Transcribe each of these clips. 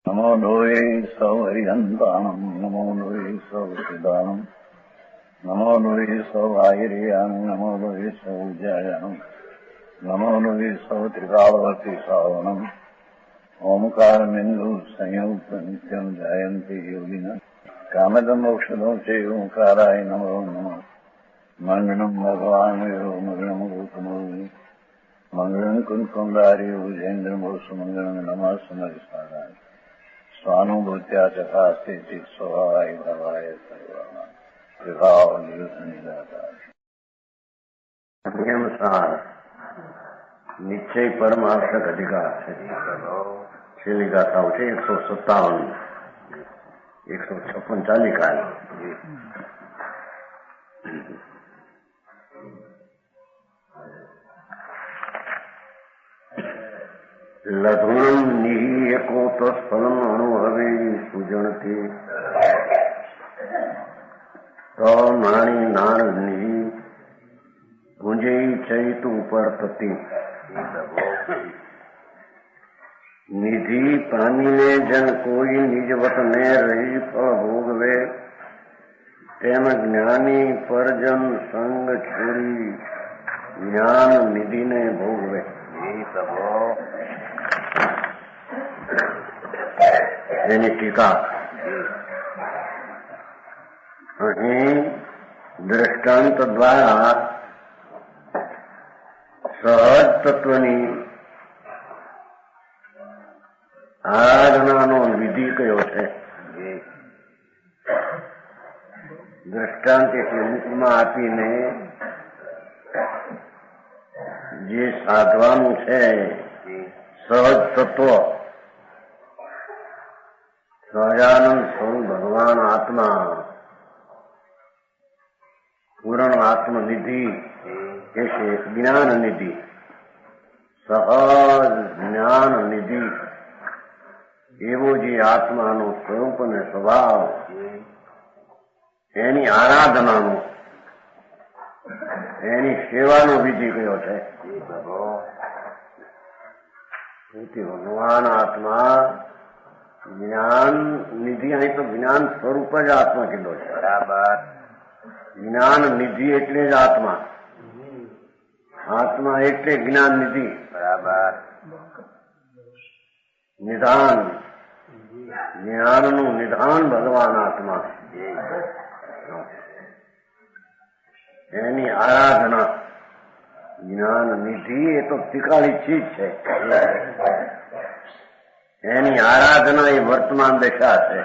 नमो लोये सौहरिहन्ताणम् नमो लोये सौचिदानम् नमो लोये सौभागिर्याम् नमो लोये सौजायानम् नमो लोये सौत्रिकालवती सावनम् ओंकारमिन्दु संयुक्त नित्यम् जयन्ति योगिनः कामदमोक्षदो चैव ओंकाराय नमो नमः मङ्गलम् भगवान् यो मङ्गलम् गौतमोऽपि मङ्गलम् कुन्कुण्डार्यो विजेन्द्रमोसुमङ्गलम् नमः समरिसाराय स्वानुभूत्या चकास्ते स्वभावाय भवाय सर्वाणां विभाव नियमसार निश्चय परमार्थक अधिकार છે છેલ્લી ગાથાઓ છે 157 156 ચાલી કાલ લઘુણમ નિહિ એકોત ફલમ અણુહવે સુજણથી તો નાણી નાણ નિહિ ગુંજે ચૈતુ ઉપર તતિ નિધિ પામીને જન કોઈ નિજવત ને રહી ફળ ભોગવે તેમ જ્ઞાની પરજન સંગ છોડી જ્ઞાન નિધિને ભોગવે. એની ટીકા અહીં દ્રષ્ટાંત દ્વારા સહજ તત્વની આરાધનાનો વિધિ કયો છે. દ્રષ્ટાંત એટલે મુખમાં આપીને જે સાધવાનું છે સહજ તત્વ સહજાનંદ સ્વરૂપ ભગવાન આત્મા પૂર્ણ આત્મનિધિ એ છે જ્ઞાન નિધિ. સહજ જ્ઞાન નિધિ એવો જે આત્માનો સ્વરૂપ અને સ્વભાવ એની આરાધનાનો એની સેવાનો વિધિ કયો છે. ભગવાન આત્મા જ્ઞાન નિધિ અહીં તો જ્ઞાન સ્વરૂપ જ આત્મા કીધો છે. બરાબર. જ્ઞાન નિધિ એટલે જ આત્મા. આત્મા એટલે જ્ઞાન નિધિ. બરાબર. નિધાન જ્ઞાનનું નિધાન ભગવાન આત્મા એની આરાધના જ્ઞાન નિધિ એ તો તિકાળી ચીજ છે. એની આરાધના એ વર્તમાન દશા છે.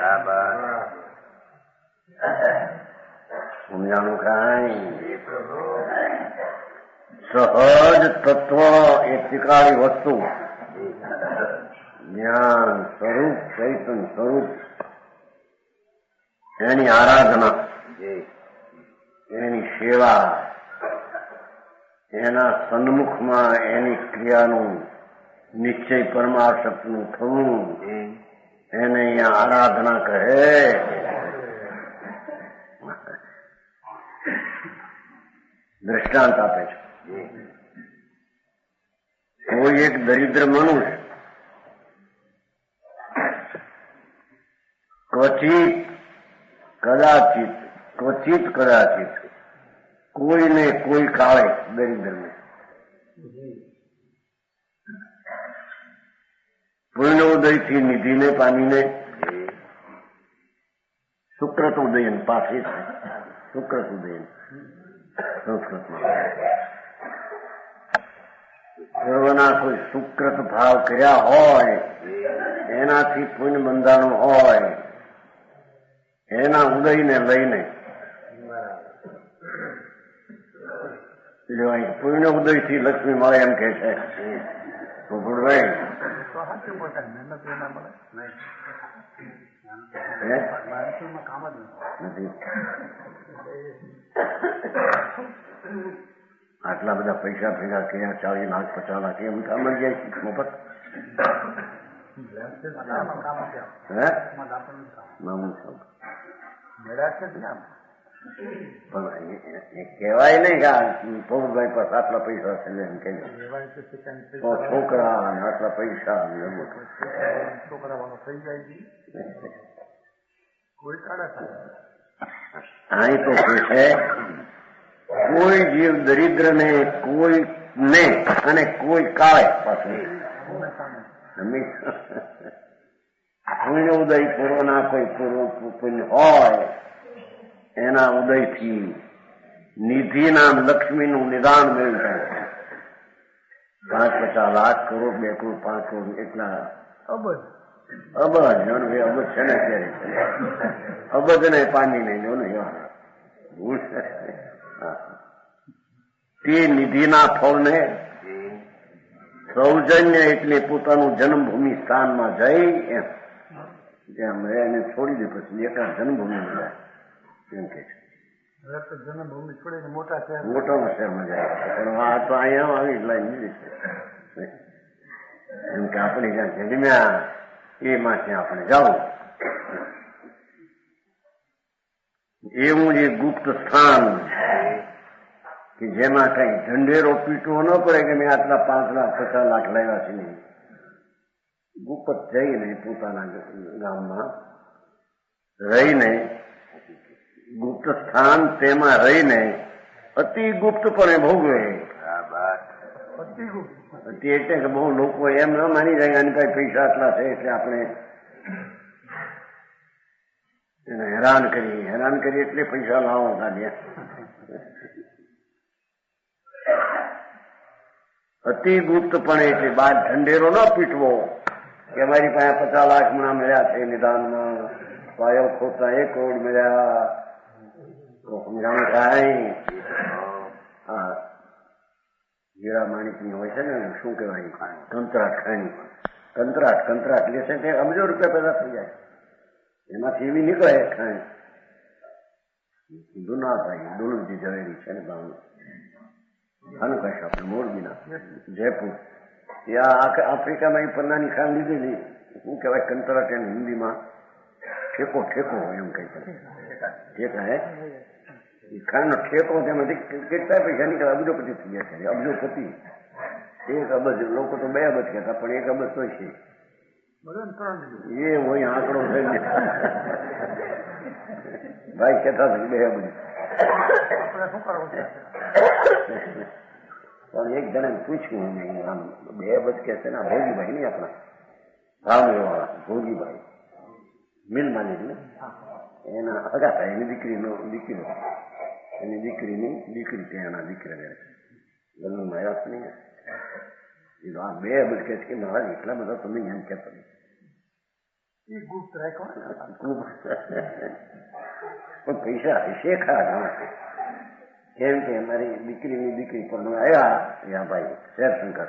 સમજાણું કાંઈ સહજ તત્વ એ તિકાળી વસ્તુ જ્ઞાન સ્વરૂપ ચૈતન્ય સ્વરૂપ એની આરાધના એની સેવા એના સન્મુખમાં એની ક્રિયાનું નિશ્ચય પરમાશક્તિનું થવું એને અહીંયા આરાધના કહે. દ્રષ્ટાંત આપે છે. કોઈ એક દરિદ્ર મનુષ્ય ક્વચિત કદાચિત કોઈને કોઈ કાળે દરિદ્રને પૂર્ણોદયથી નિધિને પામીને સુક્રતોદયન પાસે છે. સુક્રતોદયન સંસ્કૃતમાં સર્વના કોઈ સુકૃત ભાવ કર્યા હોય એનાથી પુણ્ય બંધાણું હોય એના ઉદયને લઈને પૂર્ણ ઉદયથી લક્ષ્મી મળે એમ કે છે. ભાઈ નથી આટલા બધા પૈસા ભેગા કર્યા 40 લાખ 50 લાખ એમ કામ મળી જાય મફત. પણ એ કહેવાય નહીં કે પૌરભાઈ પાસે આટલા પૈસા છે એમ કે છોકરા અને આટલા પૈસા છોકરાવાનો થઈ જાય કોઈ કાઢા અહીં તો શું છે, કોઈ જીવ દરિદ્ર ને કોઈ ને અને કોઈ કાળે પાછું પુણ્ય ઉદય પૂર્વના કોઈ પુણ્ય હોય એના ઉદયથી નિધિના લક્ષ્મીનું નિદાન મેળવી જાય. 5-50 લાખ કરોડ 2 કરોડ 5 કરોડ એટલા અબજ અબજ છે ને અત્યારે અબજ ને પાણી નહીં જો ને તે નિધિના ફળને સૌજન્ય એટલે પોતાનું જન્મભૂમિ સ્થાનમાં જઈ એમ ત્યાં એને છોડી દે પછી એકાદ જન્મભૂમિ જાય એમ કે છે. જન્મભૂમિ છોડીને મોટા શહેરમાં જાય પણ આ તો અહીંયા આવી લાઈન લીધી છે એમ કે આપણે જ્યાં જન્મ્યા એમાં ત્યાં આપણે જવું. એવું જે ગુપ્ત સ્થાન કે જેમાં કઈ ઢંઢેરો પીટવો ન પડે કે મેં આટલા 5 લાખ 50 લાખ લાવ્યા છે નહીં. ગુપ્ત જઈને પોતાના ગામમાં રહીને ગુપ્ત સ્થાન તેમાં રહીને અતિ ગુપ્તપણે ભોગવે. એટલે કે બહુ લોકો એમ ન માની જાય આની પાસે પૈસા આટલા છે એટલે આપણે એને હેરાન કરી એટલે પૈસા લાવો કાઢ્યા. અતિ ગુપ્તપણે એટલે બાદ ઢંઢેરો ન પીટવો કે અમારી પાસે 50 લાખ મણા મળ્યા છે નિદાનમાં, પાયો ખોટા 1 કરોડ મળ્યા તો સમજાણું થાય. હા, હીરા માણિકની હોય છે ને શું કહેવાય કંતરાટ ખાણી, કંતરાટ લેશે તે અબજો રૂપિયા પેદા થઈ જાય એમાંથી એવી નીકળે ખાણી. દુનાભાઈ દુલજી ઝવેરી છે ને ગામ હાનુકાશ આપણે મોરબીના જયપુર ત્યાં આફ્રિકામાં એ પન્નાની ખાંડ લીધેલી. શું કહેવાય કંતરાટ એને હિન્દીમાં ઠેકો એમ કઈ ઠેકા હે એ ખાંડનો ઠેકો તેમાંથી કેટલા પૈસા નીકળે અબજોપતિ થઈ ગયા છે. અબજોપતિ 1 અબજ લોકો તો 2 અબજ કહેતા પણ 1 અબજ તો છે એ હોય આંકડો થઈ ભાઈ કહેતા 2 અબજ. પણ એક જણાને પૂછ્યું આમ 2 અબજ કે છે ને ભોગીભાઈ નહીં આપણા ભાવનગર વાળા ભોગીભાઈ મિલ માલિક ને એના હગા થાય એની દીકરીનો એની દીકરી ત્યાંના દીકરા રહે છે ગલ્લુમાં આવ્યા છે નહીં. આ 2 અબજ કે છે કે મહારાજ એટલા બધા તમે એમ કહેતા પણ પૈસા હશે ખરા ઘણા. કેમ કે અમારી દીકરી પર આવ્યા ત્યાં ભાઈ શેરશંકર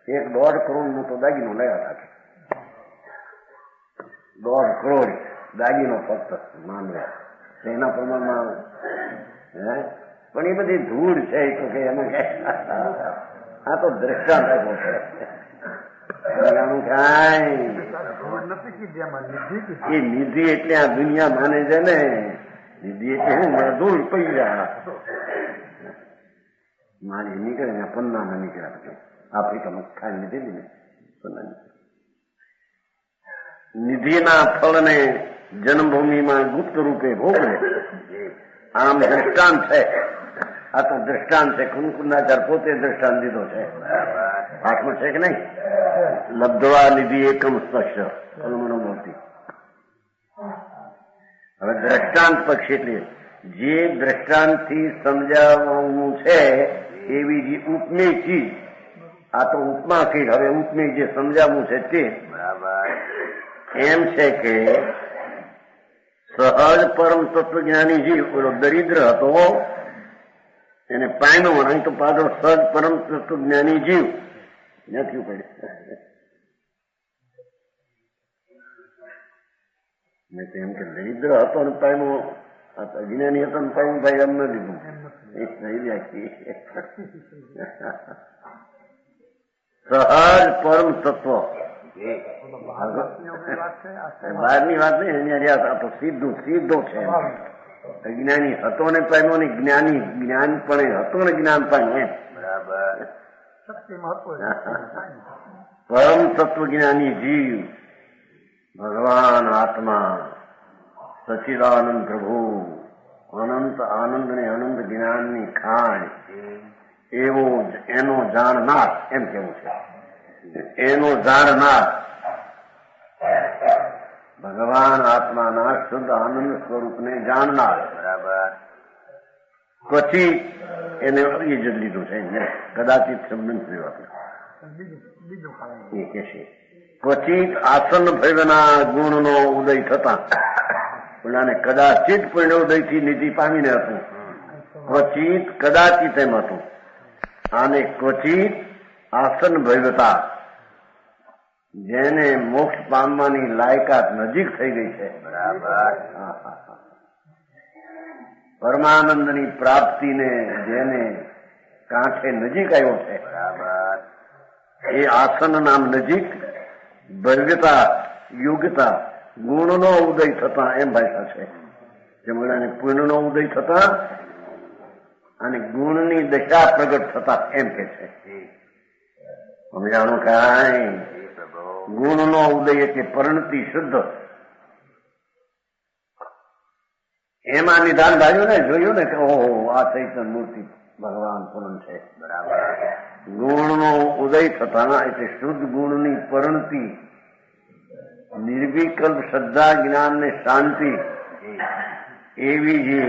1.5 કરોડનો તો દાગીનો લાવ્યા હતા. 1.5 કરોડ દાગીનો ફક્ત માનવા એના પ્રમાણમાં પણ એ બધી ધૂળ છે તો કે એમાં આ તો દ્રષ્ટાંત આપ્યો છે. એ નિધિ એટલે આ દુનિયા માને છે ને નિધિ એટલે હું ધૂળ પૈસા મારી નીકળે ને પન્નાના નીકળ્યા પછી આફ્રિકામાં ખાઈ લીધેલી ને પન્નાની નિધિના ફળને જન્મભૂમિમાં ગુપ્ત રૂપે ભોગવે. આમ દ્રષ્ટાંત છે. આ તો દ્રષ્ટાંત છે. કુંકુનાચાર પોતે દ્રષ્ટાંત દીધો છે. પાઠમાં છે કે નહીં? લબ્ધવા નિધિ એકમ સ્પર્શ મૂર્તિ. હવે દ્રષ્ટાંત પક્ષ એટલે જે દ્રષ્ટાંતથી સમજાવવાનું છે એવી જે ઉપમેય ચીજ. આ તો ઉપમા કઈ. હવે ઉપમેય જે સમજાવવું છે તે એમ છે કે સહજ પરમ તત્વજ્ઞાની જીવ ઓલો દરિદ્ર હતો એને પામ્યો અહીં તો પાછો સહજ પરમ તત્વજ્ઞાની જીવ નથી પડે. મેં તો એમ કે દરિદ્ર હતો ને પામ્યો અજ્ઞાની હતો ને પામ્યું ભાઈ એમ ન દીધું સહજ પરમ તત્વ બહારની વાત નહીં. અહીંયા તો સીધો છે અજ્ઞાની હતો ને પામ્યો ને જ્ઞાની જ્ઞાન પણ હતો ને જ્ઞાન પામ્યો. બરાબર. શક્તિમાં હતો પરમ તત્વજ્ઞાની જીવ ભગવાન આત્મા સચિદાનંદ પ્રભુ અનંત આનંદ ને અનંત જ્ઞાનની ખાણ એવો એનો જાણનાર એમ કેવું છે. એનો જાણનાર ભગવાન આત્માના શુદ્ધ આનંદ સ્વરૂપને જાણનાર. બરાબર. પછી એને એ જ લીધું છે કદાચિત શબ્દ નથી બીજું કારણ એ કે છે. પછી આસન ભૈવના ગુણનો ઉદય થતા પેલાને કદાચિત પુણ્યોદયથી નિધિ પામીને હતું. ક્વચિત કદાચિત એમ હતું. આને ક્વચિત આસન ભૈવતા જેને મોક્ષ પામવાની લાયકાત નજીક થઈ ગઈ છે. બરાબર. પરમાનંદની પ્રાપ્તિને જેને કાંઠે નજીક આવ્યો છે. બરાબર. એ આસન નામ નજીક ભવ્યતા યોગ્યતા ગુણનો ઉદય થતા એમ ભાષા છે. જમણાને પુણ્યનો ઉદય થતા અને ગુણની દશા પ્રગટ થતા એમ કે છે. સમજાણું કાંઈ? ગુણનો ઉદય એટલે પરિણતિ શુદ્ધ. એમાં નિદાન ધાર્યું ને જોયું ને કે ઓહો આ ચૈતન્ય મૂર્તિ ભગવાન પૂર્ણ છે. બરાબર. ગુણનો ઉદય થતા એટલે શુદ્ધ ગુણની પરિણતિ નિર્વિકલ્પ શ્રદ્ધા જ્ઞાન ને શાંતિ એવી જે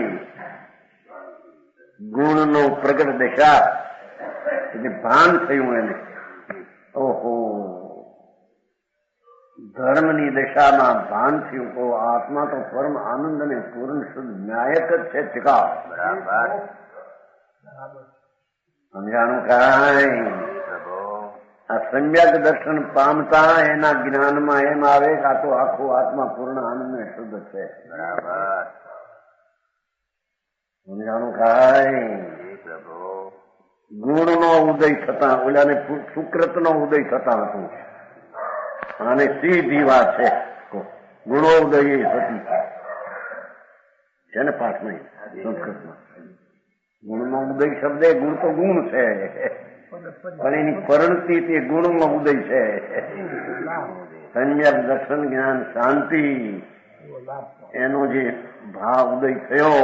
ગુણનો પ્રગટ દશા એટલે ભાન થયું એને. ઓહો ધર્મની દશામાં ભાન થયું તો આત્મા તો પરમ આનંદ અને પૂર્ણ શુદ્ધ ન્યાયક જ છે. ચિકા બરાબર. સમજાણું કાંઈ? આ સમ્યક દર્શન પામતા એના જ્ઞાનમાં એમ આવે કે આ તો આખો આત્મા પૂર્ણ આનંદ ને શુદ્ધ છે. બરાબર. સમજાણું કાંઈ? ગુણનો ઉદય થતા ઓલાને સુકૃતનો ઉદય થતા હતું. અને સીધી વાત છે ગુણો ઉદય એ થતી છે ને પાઠમાં સંસ્કૃતમાં. ગુણનો ઉદય શબ્દ ગુણ તો ગુણ છે પણ એની પરિણતિ તે ગુણમાં ઉદય છે. સમ્યક દર્શન જ્ઞાન શાંતિ એનો જે ભાવ ઉદય થયો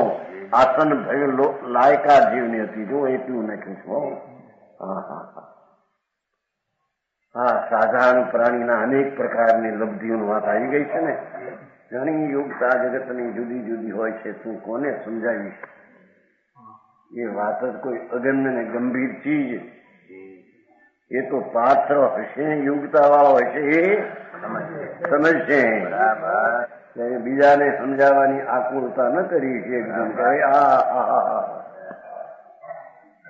આસન ભયો લાયકા જીવની હતી. જો એટલું નાખ્યું છું. હા હા હા હા સાધારણ પ્રાણીના અનેક પ્રકારની લબ્ધિઓની વાત આવી ગઈ છે ને. ઘણી યોગતા જગતની જુદી જુદી હોય છે. તું કોને સમજાવીશ? એ વાત જ કોઈ અગમ્ય ને ગંભીર ચીજ. એ તો પાત્ર હશે યોગતા વાળો હશે એ સમજશે. બીજાને સમજાવવાની આકુળતા ન કરી છે. એકદમ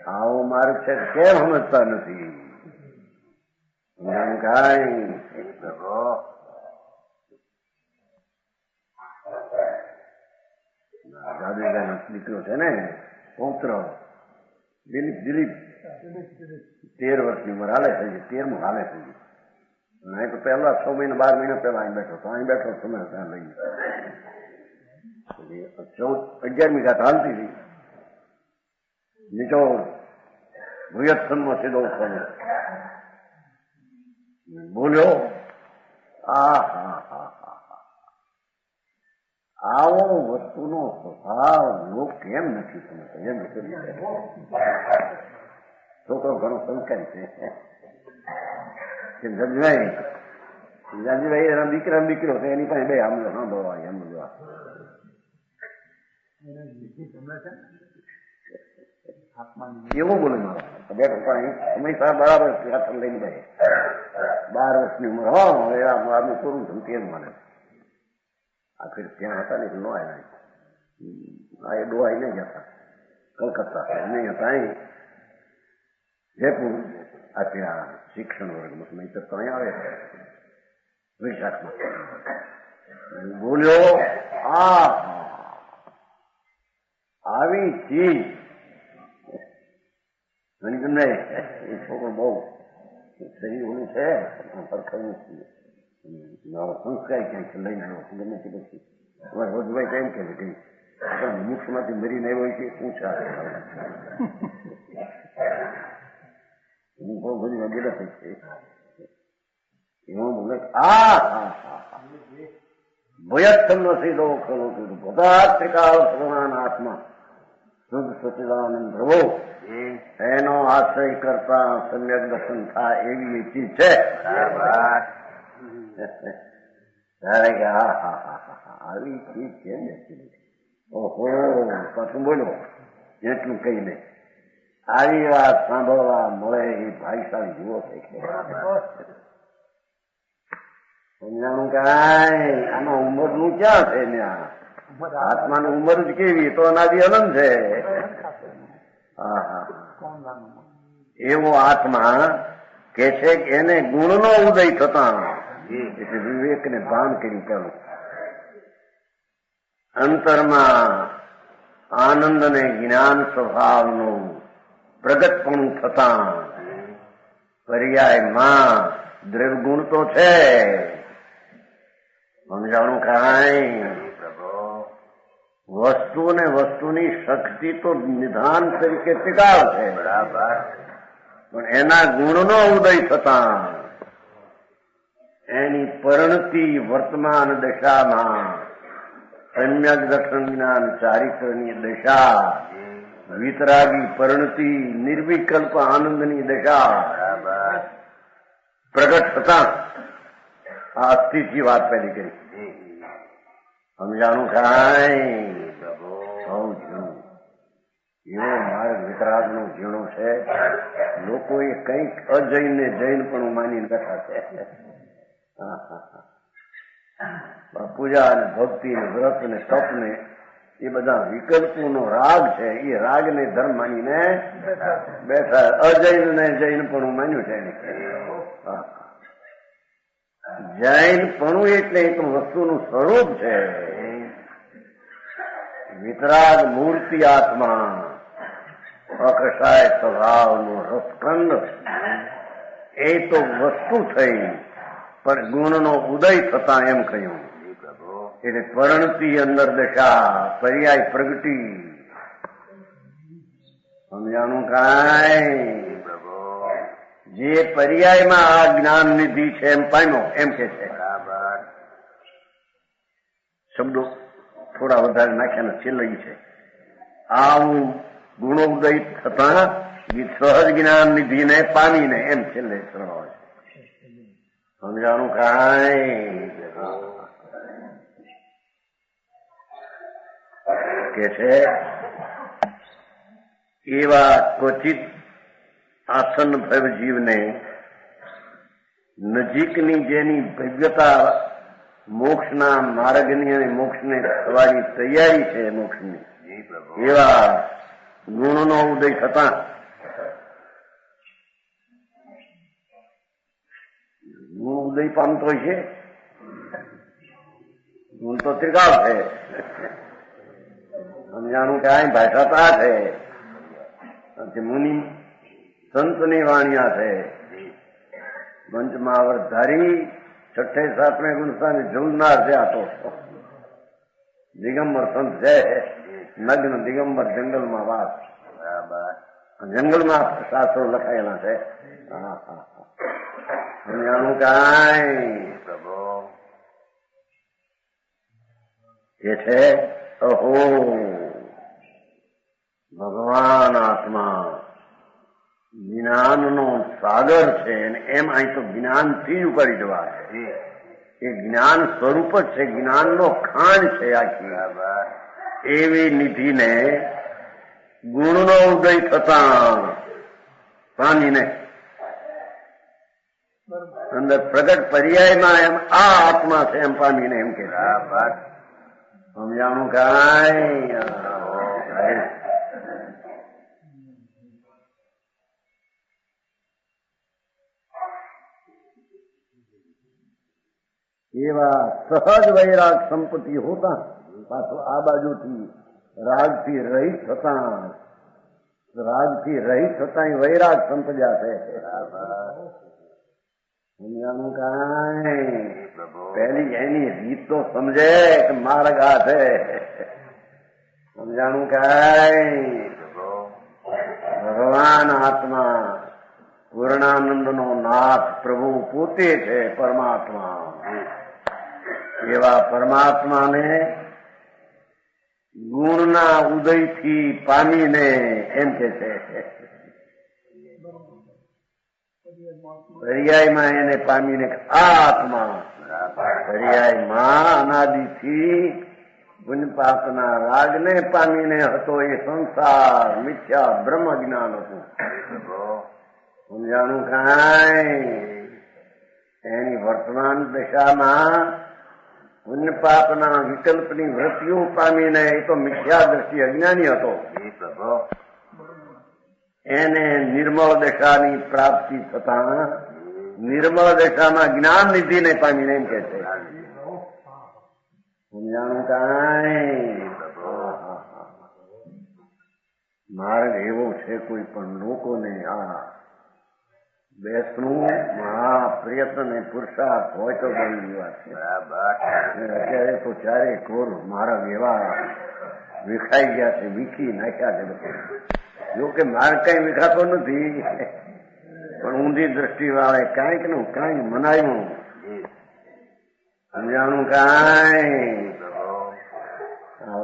આવો માર્ગ છે કેમ સમજતા નથી? કાંઈ જાદુગર દીકરો છે ને પૌત્ર દિલીપ 13 વર્ષની ઉંમર હાલે થઈ ગઈ. 13મું હાલે થઈ ગયું. અહીં તો પહેલા 6 મહિના 12 મહિના પહેલા અહીં બેઠો હતો. અહીં બેઠો તમે ત્યાં લઈ 11મી ગાત હાલતી હતી. નીચો ભૂયત્સનમાં સીધો ઉઠવાનો બોલ્યો. આવો વસ્તુનો સ્વભાવ લોક કેમ નથી સમજતો? એમ છોકરો ઘણો સંસ્કારી છે. જજભાઈ એના દીકરો છે એની પાસે 2 આમ દોવા એમ દોવા એવું બોલે મારો બેઠો પણ હંમેશા બરાબર હાથ લઈને બે 12 વર્ષની ઉંમર હવે આદમી પૂરું થયું તેમ મને આખી ત્યાં હતા ને ન આવ્યા. આ એ ડોહાઈ નહીં જતા કલકત્તા નહીં હતા. અહીં જયપુર આ શિક્ષણ વર્ગમાં નહીં તો અહીં આવે વિશાખમાં બોલ્યો. આવી ચીજ તમને એ છોકરો બહુ શરીર ઓલું છે સરખવું સંસ્કાર ક્યાંક લઈને આવ્યો ગમે તે પછી રોજભાઈ કેમ કે મુખમાંથી મરી નહીં હોય છે શું છે હું બહુ બધી વગેરે થઈ છે એમાં બોલે ભયત્તમ નથી લોકો બધા ત્રિકાળ સર્વનાન આત્મા શુદ્ધ સચિદાનંદ પ્રભુ એનો આશ્રય કરતા સમ્યક દર્શન થાય એવી ચીજ છે. ત્યારે કે આવી ચીજ છે ને. ઓહો પાછું બોલો એટલું કહી લે. આવી વાત સાંભળવા મળે એ ભાઈશાળી જુઓ છે. સમજાણું કાંઈ આમાં ઉંમરનું ક્યાં છે ત્યાં આત્માની ઉંમર જ કેવી તો અનાદિ અનંત છે. એવો આત્મા કે છે કે એને ગુણનો ઉદય થતા એટલે વિવેકને ભાન કરી પેલું અંતરમાં આનંદ અને જ્ઞાન સ્વભાવનું પ્રગટપણું થતા પર્યાયમાં દ્રવ્યગુણ તો છે સમજાણું કાંઈ વસ્તુ ને વસ્તુની શક્તિ તો નિધાન તરીકે ટીકાવ છે પણ એના ગુણનો ઉદય થતા એની પરિણતિ વર્તમાન દશામાં સમ્યક દર્શન જ્ઞાન ચારિત્રની દશા વિતરાગી પરિણતિ નિર્વિકલ્પ આનંદની દશા પ્રગટ થતા આ અસ્થિથી વાત પહેલી કરી સમજાણું કાંઈ સૌ ઝીણું એવો માર્ગ વિતરાગનો ઝીણો છે. લોકોએ કંઈક અજૈનને જૈન પણ માનીને બેઠા છે. પૂજા અને ભક્તિ ને વ્રત ને તપ ને એ બધા વિકલ્પોનો રાગ છે એ રાગને ધર્મ માનીને બેઠા. અજૈન ને જૈન પણ માન્યું છે. જૈન પણ એટલે એક વસ્તુનું સ્વરૂપ છે. વિતરાગ મૂર્તિ આત્મા અકષાય સ્વભાવનું રસખંડ એ તો વસ્તુ થઈ પણ ગુણનો ઉદય થતા એમ કહ્યું એટલે પરિણતિ અંદર દશા પર્યાય પ્રગતિ સમજાણું કાંઈ જે પર્યાયમાં આ જ્ઞાન નિધિ છે એમ પામ્યો એમ કે છે. શબ્દો થોડા વધારે નાખ્યાના છેલ્લે છે આવું ગુણોદય થતા સહજ જ્ઞાન નિધિને પામીને એમ છેલ્લે શરણાવે છે. સમજાણું કાંઈ કે છે એવા ક્વચિત આસન ભવ જીવને નજીકની જેની ભવ્યતા મોક્ષના માર્ગની અને મોક્ષને થવાની તૈયારી છે મોક્ષની એવા ગુણનો ઉદય થતા ગુણ ઉદય પામતો છે. ગુણ તો ત્રિકાળ છે સમજાણું કાંઈ ભાષા તો આ છે મુનિ સંતની વાણિયા છે. પંચમહાવર્ત ધારી છઠ્ઠે સાતમે ગુણસ્થાને ઝૂલનાર છે. આ તો દિગંબર સંત છે. નગ્ન દિગંબર જંગલમાં વાત જંગલમાં શાસ્ત્રો લખાયેલા છે. સમજાણું કાંઈ કે છે અહો ભગવાન આત્મા જ્ઞાનનો સાગર છે એમ અહીં તો જ્ઞાનથી જ ઉપાડી જવાય. એ જ્ઞાન સ્વરૂપ જ છે. જ્ઞાનનો ખાંડ છે આખી. એવી નિધિને ગુણનો ઉદય થતા પામીને અંદર પ્રગટ પર્યાયમાં એમ આ આત્મા છે એમ પામીને એમ કે સમજાણું કાંઈ એવા સહજ વૈરાગ સંપત્તિ હોતા પાછો આ બાજુથી રાગથી રહિત થતા વૈરાગ સંપદ્યા છે. સમજાનું કાંઈ પેલી એની રીત તો સમજે કે માર્ગ આ છે સમજાણું કાંઈ પ્રભુ ભગવાન આત્મા પૂર્ણાનંદ નો નાથ પ્રભુ પોતે છે પરમાત્મા. એવા પરમાત્માને ગુણના ઉદયથી પામીને એમ કે છે પર્યાયમાં એને પામીને આ આત્મા પર્યાયમાં અનાદિથી પુણ્યપાપના રાગને પામીને હતો એ સંસાર મિથ્યા બ્રહ્મ જ્ઞાન હતું. સમજાણું કાંઈ એની વર્તમાન દશામાં પુણ્યપાપના વિકલ્પની વૃત્તિઓ પામીને એ તો મિથ્યા દ્રષ્ટિ અજ્ઞાની હતો. એને નિર્મળ દશાની પ્રાપ્તિ થતા નિર્મળ દશામાં જ્ઞાન નિધિને પામીને એમ કે છે. સમજાણું કાંઈ માર્ગ એવો છે કોઈ પણ લોકોને આ બેસનું મહાપ્રયત્ન ને પુરુષાર્થ હોય તો બની વાત છે. અત્યારે તો ચારે કોર મારા એવા વિખાઈ ગયા છે, વીખી નાખ્યા છે બધા. જો કે માર્ગ કઈ વિખાતો નથી, પણ ઊંધી દ્રષ્ટિ વાળે કાંઈક નું કાંઈ મનાયું. સમજાણું કાંઈ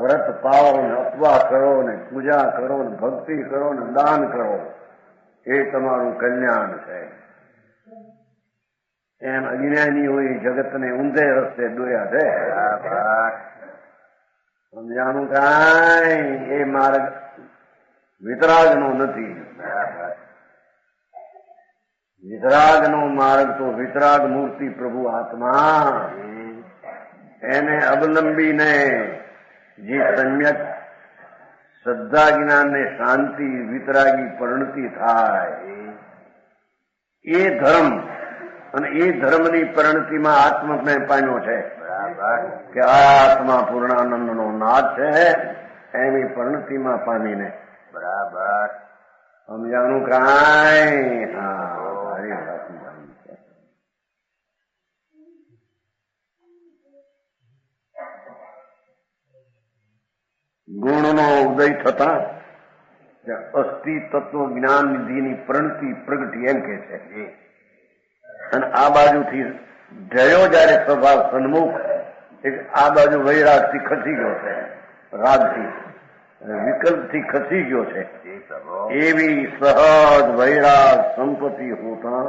વ્રત પાવો ને અપવાસ કરો ને પૂજા કરો ને ભક્તિ કરો ને દાન કરો એ તમારું કલ્યાણ છે. એમ અજ્ઞાનીઓએ જગતને ઊંધે રસ્તે દોર્યા છે. સમજાણું કાંઈ એ માર્ગ વિતરાગનો નથી. વિતરાગનો માર્ગ તો વિતરાગ મૂર્તિ પ્રભુ આત્મા એને અવલંબીને જે સમ્યક શ્રદ્ધા જ્ઞાન ને શાંતિ વિતરાગી પરિણતિ થાય એ ધર્મ અને એ ધર્મની પરિણતિમાં આત્મને પામ્યો છે કે આ આત્મા પૂર્ણાનંદ નો નાદ છે. એની પરિણતિમાં પામીને બરાબર સમજાણું કાંઈ. હા સારી વાત છે. ગુણનો ઉદય થતા અસ્થિ તત્વ જ્ઞાન નિધિની પ્રણતિ પ્રગટી એમ કે છે. અને આ બાજુથી જયો જયારે સ્વભાવ સન્મુખ આ બાજુ વૈરાગથી ખસી ગયો છે, રાગથી વિકલ્પથી ખસી ગયો છે. એવી સહજ વૈરાગ સંપત્તિ હોતા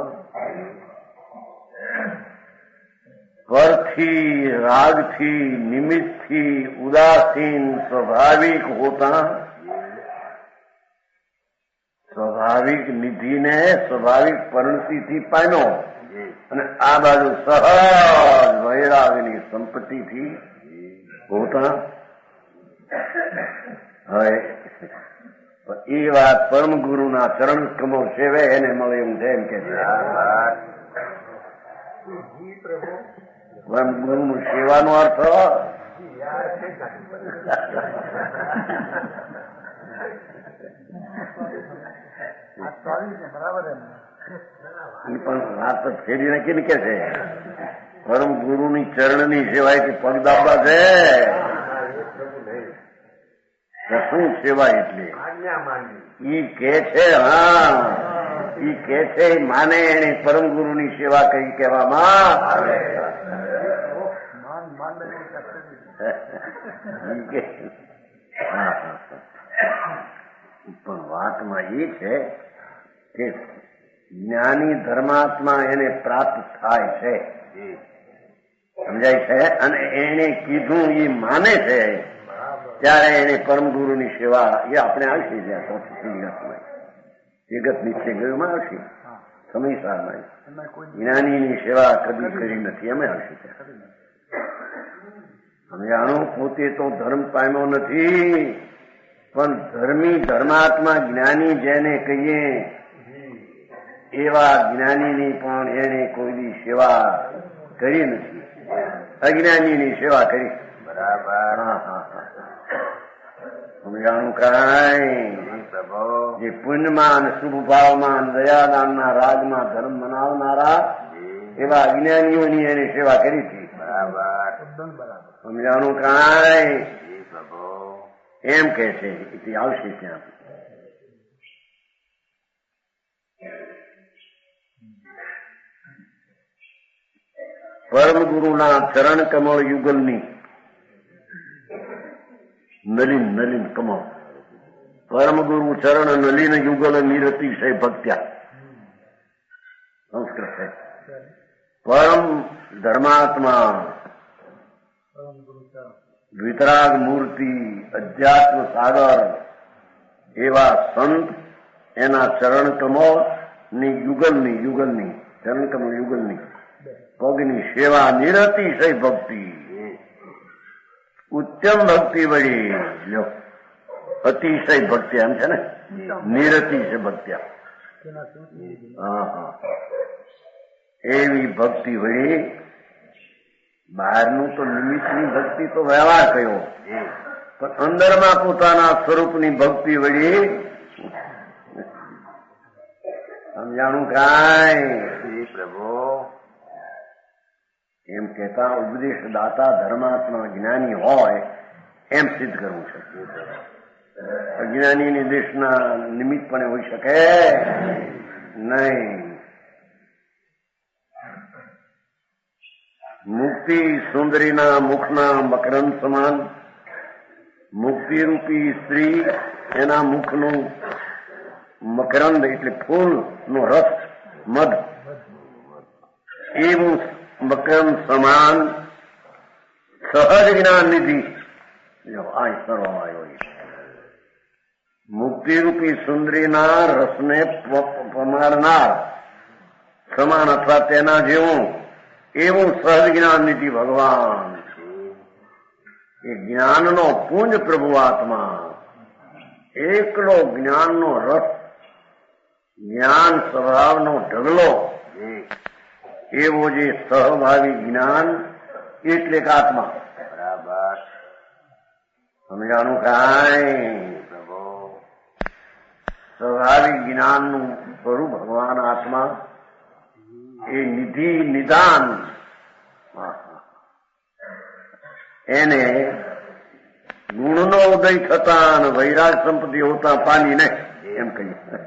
પરથી રાગથી નિમિત્તથી ઉદાસીન સ્વાભાવિક હોતા સ્વાભાવિક નિધિને સ્વાભાવિક પરિણતિથી પામ્યો અને આ બાજુ સહજ વૈરાગની સંપત્તિથી હોતા. હવે એ વાત પરમ ગુરુના ચરણ કમળ સેવે એને મળે એમ છે. એમ કે પરમ ગુરુનું સેવાનો અર્થ પણ વાત તો ફેરી નાખી ને કે છે પરમ ગુરુની ચરણની સેવાય કે પગ દાબા છે. શું સેવા એટલે ઈ કે છે. હા ઈ કે છે માને એને પરમ ગુરુની સેવા કઈ કહેવામાં આવે. પણ વાતમાં એ છે કે જ્ઞાની ધર્માત્મા એને પ્રાપ્ત થાય છે, સમજાય છે. અને એને કીધું એ માને છે ત્યારે એને પરમ ગુરુની સેવા એ આપણે આવશે. જગતની સેવામાં આવશે, સમયસારમાં જ્ઞાનીની સેવા કદી કરી નથી અમે આવશે. સમજાણું પોતે તો ધર્મ પામ્યો નથી, પણ ધર્મી ધર્માત્મા જ્ઞાની જેને કહીએ એવા જ્ઞાનીની પણ એને કોઈની સેવા કરી નથી, અજ્ઞાનીની સેવા કરી. બરાબર સમજાણું કાંઈ જે પુણ્યમાં શુભ ભાવમાં દયાદાનના રાજમાં ધર્મ મનાવનારા એવા અજ્ઞાનીઓની એની સેવા કરી હતી. બરાબર સમજાણું કાંઈ એમ કે છે એટલે આવશે ત્યાં. પરમ ગુરુના ચરણ કમળ યુગલની નલિન નલિન કમળ, પરમ ગુરુ ચરણ નલિન યુગલ નિરતિશય ભક્ત્યા. સંસ્કૃત છે. પરમ ધર્માત્મા વિતરાગ મૂર્તિ અધ્યાત્મ સાગર એવા સંત એના ચરણ કમળ ની યુગલની ચરણ કમળ યુગલની પગની સેવા નિરતિશય ભક્તિ, ઉત્તમ ભક્તિ વળી લ્યો, અતિશય ભક્તિ એમ છે ને, નિરતિશય ભક્ત્યા. હા, એવી ભક્તિ વળી. બહારનું તો નિમિત્તની ભક્તિ તો વ્યવહાર કયો, પણ અંદરમાં પોતાના સ્વરૂપની ભક્તિ વળી સમજાણું કાંઈ પ્રભુ એમ કહેતા ઉપદેશ દાતા ધર્માત્મા જ્ઞાની હોય એમ સિદ્ધ કરવું છે. અજ્ઞાનીની દેશના નિમિત્તપણે હોઈ શકે નહીં. મુક્તિ સુંદરીના મુખના મકરંદ સમાન, મુક્તિરૂપી સ્ત્રી એના મુખનું મકરંદ એટલે ફૂલનો રસ મધ, એવું મકરંદ સમાન સહજ જ્ઞાન નિધિ આ કરવામાં આવ્યો. મુક્તિરૂપી સુંદરીના રસને પમાડનાર સમાન અથવા તેના જેવું એવું સહજ જ્ઞાન નિધિ ભગવાન. એ જ્ઞાનનો પુંજ પ્રભુ આત્મા, એકલો જ્ઞાનનો રસ, જ્ઞાન સ્વભાવનો ઢગલો એવો જે સહભાવી જ્ઞાન એટલે કે આત્મા. બરાબર સમજાણું કાંઈ પ્રભુ સ્વભાવી જ્ઞાનનું સ્વરૂપ ભગવાન આત્મા, એ નિધિ નિદાન એને ગુણનો ઉદય થતા અને વૈરાગ સંપત્તિ હોતા પામીને એમ કહીએ.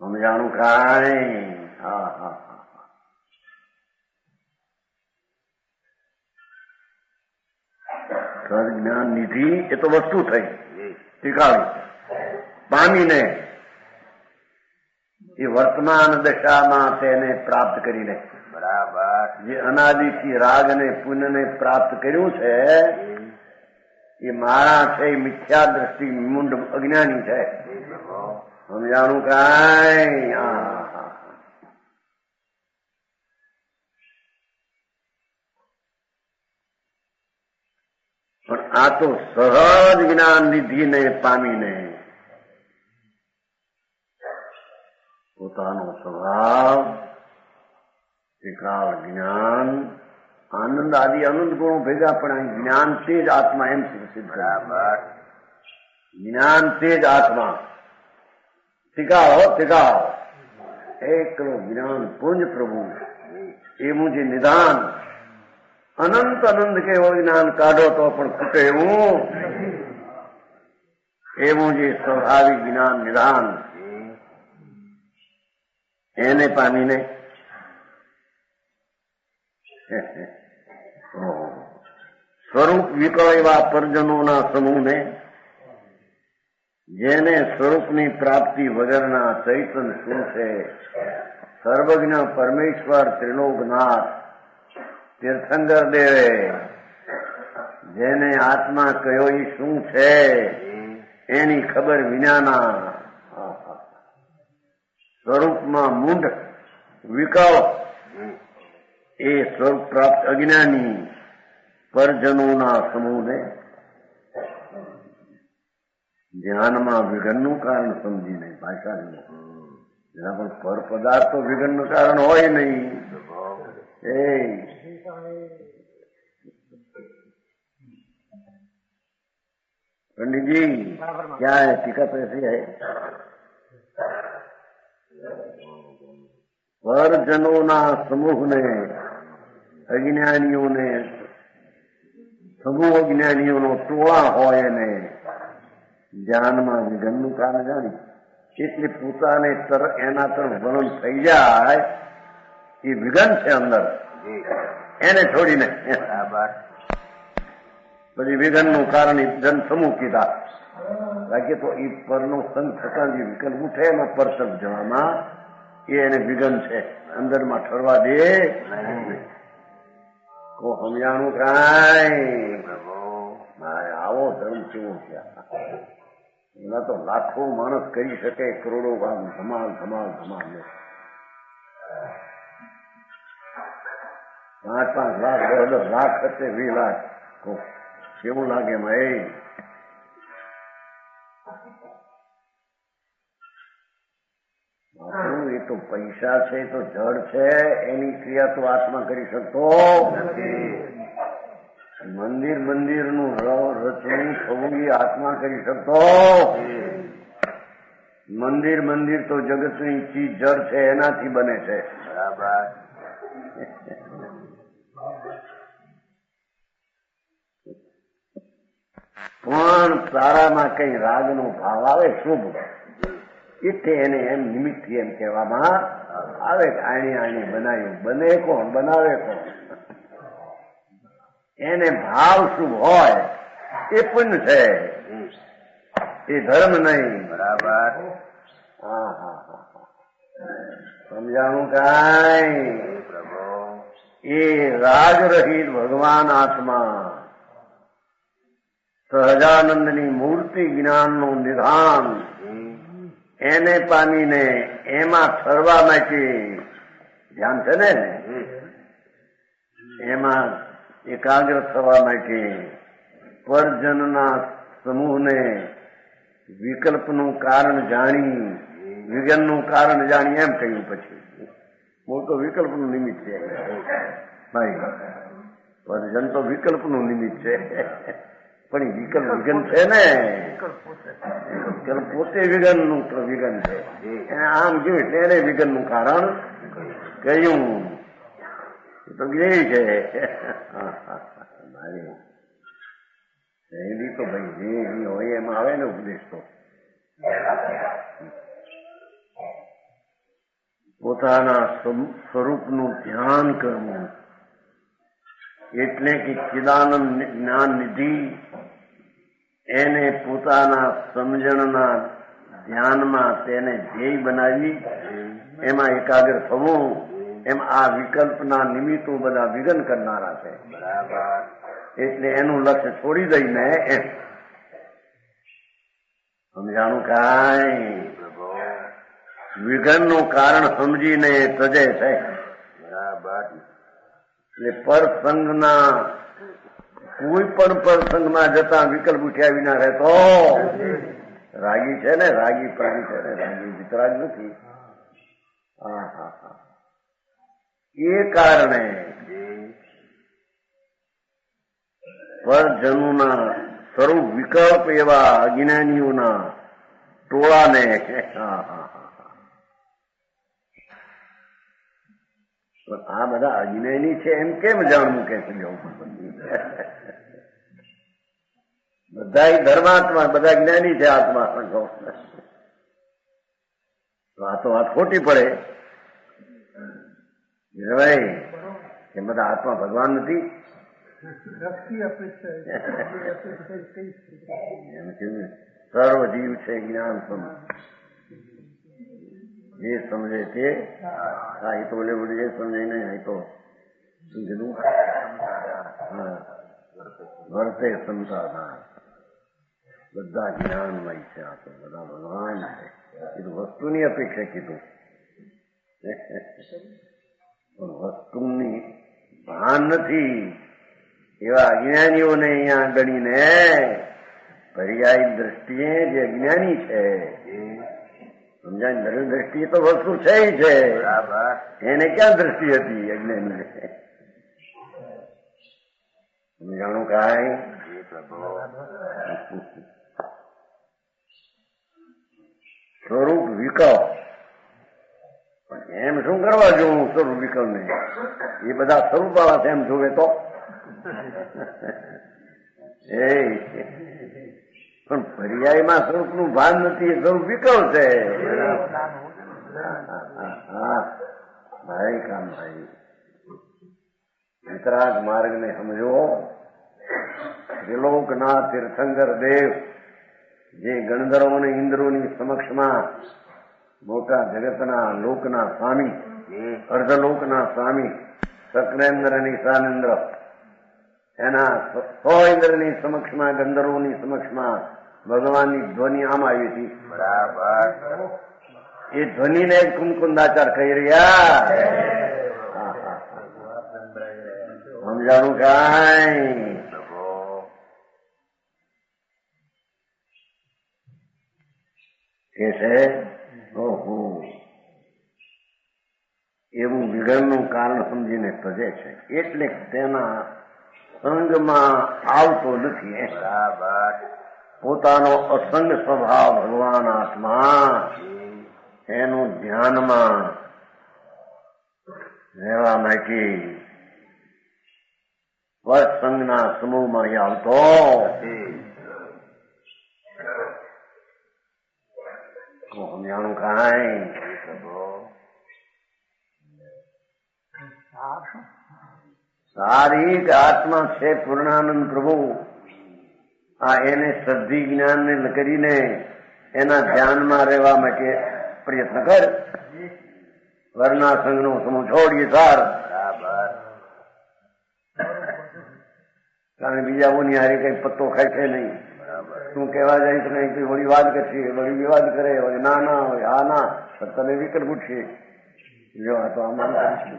સમજાણું કાંઈ? હા હા જ્ઞાન નિધિ એ તો વસ્તુ થઈ ટીકાવી, પામીને એ વર્તમાન દશામાં તેને પ્રાપ્ત કરીને બરાબર જે અનાદિથી રાગ અને પુણ્યને પ્રાપ્ત કર્યું છે એ મારા છે, એ મિથ્યા દ્રષ્ટિ મુંડ અજ્ઞાની છે. સમજાણું કાંઈ? પણ આ તો સહજ જ્ઞાન નિધિને પામીને પોતાનો સ્વભાવ, ત્રિકાળ જ્ઞાન, આનંદ આદિ અનંત ગુણો ભેગા પણ જ્ઞાન તે જ આત્મા એમ સિદ્ધ બરાબર જ્ઞાન તે જ આત્મા. ટીકાઓ એકલો જ્ઞાન પુંજ પ્રભુ એવું જે નિદાન અનંત કેવો જ્ઞાન કાઢો તો પણ ખૂટે એવું જે સ્વાભાવિક જ્ઞાન નિદાન એને પામીને સ્વરૂપ વિકળ એવા પરજનોના સમૂહને, જેને સ્વરૂપની પ્રાપ્તિ વગરના ચૈતન શું છે, સર્વજ્ઞ પરમેશ્વર ત્રિલોકનાથ તીર્થંકર દેવે જેને આત્મા કયો એ શું છે એની ખબર વિનાના સ્વરૂપમાં મૂંઢ વિકળ એ સ્વરૂપ પ્રાપ્ત અજ્ઞાની પરજનોના સમૂહને ધ્યાનમાં વિઘનનું કારણ સમજીને ભાષાનું જેના પણ પર પદાર્થ તો વિઘનનું કારણ હોય નહીં. पंडित जी क्या है टीका तो ऐसी है, परजनों ना समूह ने अज्ञानियों ने સમૂહ જ્ઞાનીઓનો ટોળા હોય ને ધ્યાનમાં વિઘનનું કારણ જાણી એટલે પોતાને એના તરફ વલણ થઈ જાય એ વિઘન છે અંદર એને છોડીને પછી વિઘનનું કારણ જન સમૂહ કીધા બાકી તો એ પરનો સંગ થતા જે વિકલ્પ ઉઠે એમાં પર શબ્દ જવામાં એ એને વિઘન છે અંદરમાં ઠરવા દે કો સમજાણું કાંઈ મારે આવો ધર્મ કેવો છે એના તો લાખો માણસ કરી શકે કરોડો કામ ધમાલ ધમાલ ધમાલ 5-5 લાખ 10 લાખ હશે 20 લાખ કેવું લાગે એમાં એ તો પૈસા છે તો જડ છે એની ક્રિયા તો આત્મા કરી શકતો નથી મંદિરનું રચવું થવું એ આત્મા કરી શકતો મંદિર તો જગતની ચીજ જડ છે એનાથી બને છે બરાબર પણ તારામાં કઈ રાગનો ભાવ આવે શુભ એટલે એને એમ નિમિત્તથી એમ કહેવામાં આવે કે આણી બનાવ્યું બને કોણ બનાવે કોણ એને ભાવ શુભ હોય એ પુણ્ય છે એ ધર્મ નહીં બરાબર સમજાણું કાંઈ એ રાગ રહિત ભગવાન આત્મા સહજાનંદની મૂર્તિ જ્ઞાનનું નિધાન એને પામીને એમાં ઠરવા માટે ધ્યાન છે ને એમાં એકાગ્ર થવા માટે પરજનના સમૂહને વિકલ્પનું કારણ જાણી વિઘનનું કારણ જાણી એમ કહ્યું પછી મૂળ તો વિકલ્પનું નિમિત્ત છે ભાઈ પરજન તો વિકલ્પનું નિમિત્ત છે પણ વિકલ્પ વિઘન છે ને વિકલ્પ પોતે વિઘનનું વિઘન છે એને આમ જોયું એટલે એને વિઘનનું કારણ કહ્યું તો જ્ઞેય છે મારી શૈલી તો ભાઈ જે હોય એમાં આવે ને ઉપદેશ તો પોતાના સ્વરૂપનું ધ્યાન કરવું એટલે કે ચિદાનંદ જ્ઞાન નિધિ એને પોતાના સમજણના ધ્યાનમાં તેને ધ્યેય બનાવી એમાં એકાગ્ર થવું એમ આ વિકલ્પના નિમિત્તો બધા વિઘન કરનારા છે બરાબર એટલે એનું લક્ષ્ય છોડી દઈને એમ સમજાણું કાંઈ વિઘનનું કારણ સમજીને તજે છે બરાબર એટલે પરસંગના કોઈ પણ પ્રસંગમાં જતા વિકલ્પ ઉઠ્યા વિના રહેતો રાગી છે ને રાગી પ્રાણી છે ને રાગી વિતરાગ નથી એ કારણે પરજનોના સ્વરૂપ વિકલ્પ એવા અજ્ઞાનીઓના ટોળાને આ બધા અજ્ઞાની છે એમ કેમ જાણવું કે છે બધા ધર્માત્મા બધા જ્ઞાની છે આત્મા તો આ તો વાત ખોટી પડે ભાઈ કે બધા આત્મા ભગવાન નથી સર્વ જીવ છે જ્ઞાન જે સમજે તે એ તો બોલે બોલે જે સમજે નહીં એ તો શું કીધું વર્તે સંસાર બધા જ્ઞાનમય છે આ તો બધા ભગવાન છે કીધું વસ્તુની અપેક્ષા કીધું પણ વસ્તુની ભાન નથી એવા અજ્ઞાનીઓને અહીંયા ગણીને પર્યાયી દ્રષ્ટિએ જે અજ્ઞાની છે સમજાય દરેક દ્રષ્ટિએ તો વસ્તુ છે છે એને ક્યાં દ્રષ્ટિ હતી અજ્ઞાની સમજાણું કાંઈ સ્વરૂપ વિકલ્પ એમ શું કરવા જોવું સ્વરૂપ વિકલ્પ ને એ બધા સ્વરૂપ વાળા છે એમ જોવે તો એ પણ પર્યાયમાં સ્વરૂપનું ભાન નથી, એ સ્વરૂપ વિકલ છે. ભાઈ કામ ભાઈ વિતરાગ માર્ગને સમજો. ત્રિલોકના તીર્થંકર દેવ જે ગણધર્વો અને ઇન્દ્રોની સમક્ષમાં મોટા જગતના લોકના સ્વામી, અર્ધલોકના સ્વામી, સક્રેન્દ્ર અને ઈશાનેન્દ્ર, એના 100 ઇન્દ્રની સમક્ષમાં, ગંધર્વોની સમક્ષમાં ભગવાનની ધ્વનિ આમ આવી હતી. બરાબર. એ ધ્વનિને કુમકુંદાચાર કહી રહ્યા. સમજાણું કાંઈ? કે છે ઓહો, એવું વિઘ્નનું કારણ સમજીને તજે છે, એટલે તેના સંગમાં આવતો નથી. બરાબર. પોતાનો અસંગ સ્વભાવ ભગવાન આત્મા એનું ધ્યાનમાં રહેવા માટે વત્સંગના સમૂહમાં આવતો. સમજાણું કાંઈ? સારી આત્મા છે પૂર્ણાનંદ પ્રભુ. આ એને શ્રદ્ધિ જ્ઞાનને કરીને એના ધ્યાનમાં રહેવા માટે પ્રયત્ન કર. વર્ણાસંગનો સમૂહ છોડીએ સાર. કારણ બીજા બોની હારી કઈ પત્તો ખાય છે નહીં. તું કહેવા જાય તો કઈ વળી વાત કરશે, વળી વિવાદ કરે, વળી ના ના હોય, આ ના તને વિકલ્પ ઉઠશે. જો આ તો આમાં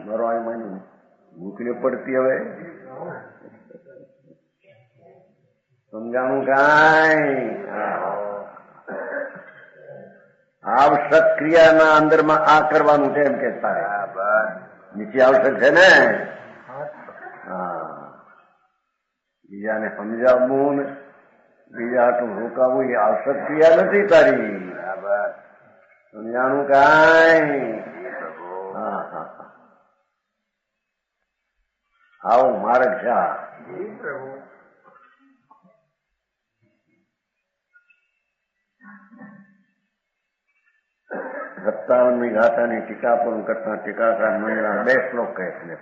મારો આ માની મોકલી પડતી. હવે સમજાણું કાંઈ? આવશ્યક ક્રિયાના અંદરમાં આ કરવાનું છે એમ કે તારે નીચે આવશ્યક છે ને. હા, બીજાને સમજાવવું ને બીજા આટલું રોકાવવું એ આવશ્યક ક્રિયા નથી તારી. સમજાણું કાંઈ? હા હા હા, આવો માર્ગ છે. 57મી ગાથાની ટીકા પણ કરતા ટીકાકાર મંડળના 2 શ્લોક કહે છે.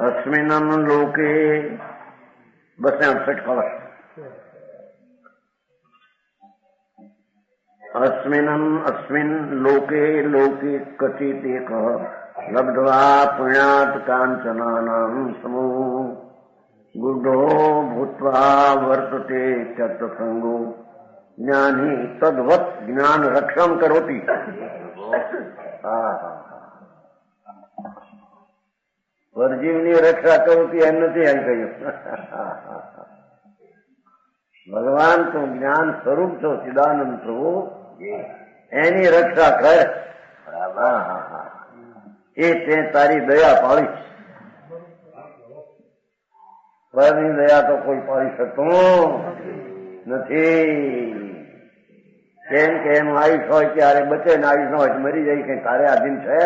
અસ્મિનમ લોકે 268 કલશ. અસ્મિન લોકે લોકે કચિત એક લબ્ધવા પુણ્યાત કાંચનાનાં સમૂહ ગુઢો ભૂત્વા વર્તતે ચત્સંગો જ્ઞાની તદ્વત જ્ઞાન રક્ષમ કરોતી. પરજીવની રક્ષા કરોતી એમ નથી એમ કહ્યું. ભગવાન તો જ્ઞાન સ્વરૂપ છો, ચિદાનંદ પ્રભુ, એની રક્ષા કર. એ તે તારી દયા પાળી. પરની દયા તો કોઈ પાળી શકતું નથી. કેમ કે એનું આયુષ હોય ત્યારે બચે ને આયુષ ન હોય મરી જાય. કઈ તારે આધીન છે?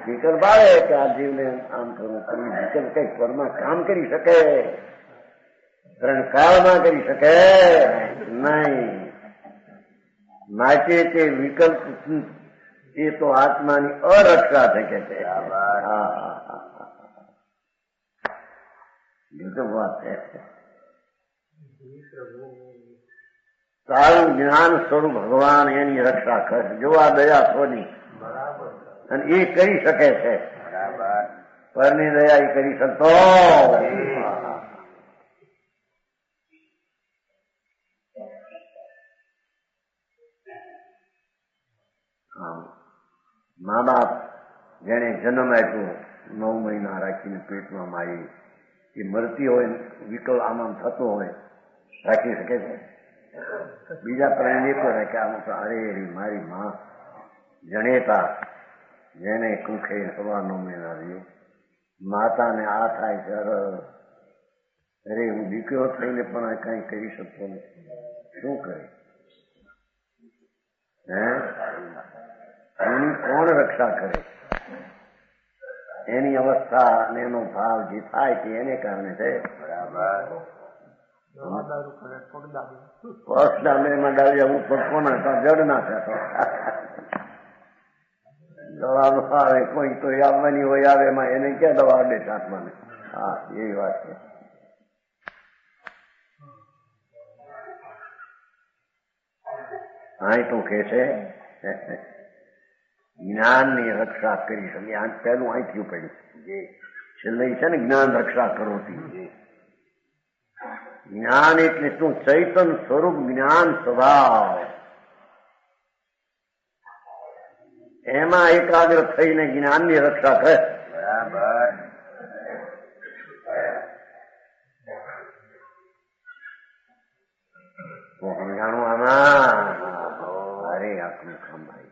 વિકલ્પ આવે કે આ જીવને આમ કરવું કરવું. વિકલ્પ કઈ પરમાં કામ કરી શકે, ત્રણ કાળમાં કરી શકે નહીં. માટે તે વિકલ્પ એ તો આત્માની અરક્ષા થઈ કે છે. વાત છે. સારું જ્ઞાન સ્વરૂપ ભગવાન એની રક્ષા કરે. જો આ દયા સોની અને એ કરી શકે છે. પરની દયા એ કરી શકતો. મા બાપ જેને જન્મ આપ્યો 9 મહિના રાખીને પેટમાં મારી, એ મરતી હોય, વિકલ આમાં થતો હોય, રાખી શકે છે? બીજા પ્રાણી તો રાખે. આમાં તો અરે મારી માં જણેતા જેને કુખે 9 મહિના રહ્યો, માતાને આ થાય છે. અરે હું દીકરો થઈને પણ કઈ કરી શકતો નથી. શું કરે? એની કોણ રક્ષા કરે? એની અવસ્થા અને એનો ભાવ જે થાય તે એને કારણે છે. બરાબર. દારૂ કરે પગ દાબે પગ ડામેમાં ડાળી અમુક પગ કોના તો જડ ના થતો દવા આવે કોઈ તો આવવાની હોય આવે એમાં એને ક્યાં દવા અડે આત્માને. હા એવી વાત છે. હા તો કે છે જ્ઞાનની રક્ષા કરી શકે. આ પહેલું અહીં થયું પડ્યું છેલ્લે છે ને જ્ઞાન રક્ષા કરોતી. જ્ઞાન એટલે શું? ચૈતન સ્વરૂપ જ્ઞાન સ્વભાવ એમાં એકાગ્ર થઈને જ્ઞાનની રક્ષા કરે. બરાબર. સમજાણું આમાં? અરે આપણું ખાંભાઈ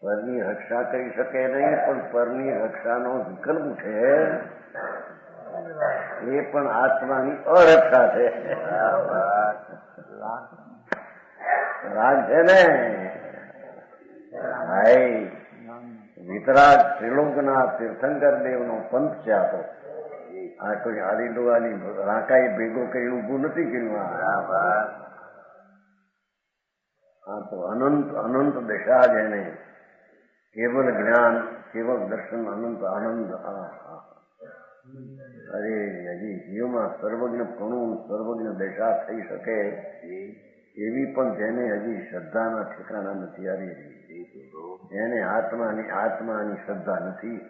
પરની રક્ષા કરી શકે નહીં, પણ પરની રક્ષાનો વિકલ્પ છે એ પણ આત્માની અરક્ષા છે. રાગ છે ને ભાઈ. વિતરાગ શ્રીલોકના તીર્થંકર દેવનો પંથ છે આ તો. આ કોઈ આલી ડોવાની રાકાઈ ભેગો કરી ઉભું નથી કર્યું. આ તો અનંત અનંત દશા જેને કેવલ જ્ઞાન કેવલ દર્શન અનંત આનંદ. અરે હજી જીવમાં સર્વજ્ઞ પણું સર્વજ્ઞ દશા થઈ શકે એવી પણ જેને હજી શ્રદ્ધાના ઠેકાણા નથી આવી. એને આત્માની શ્રદ્ધા નથી.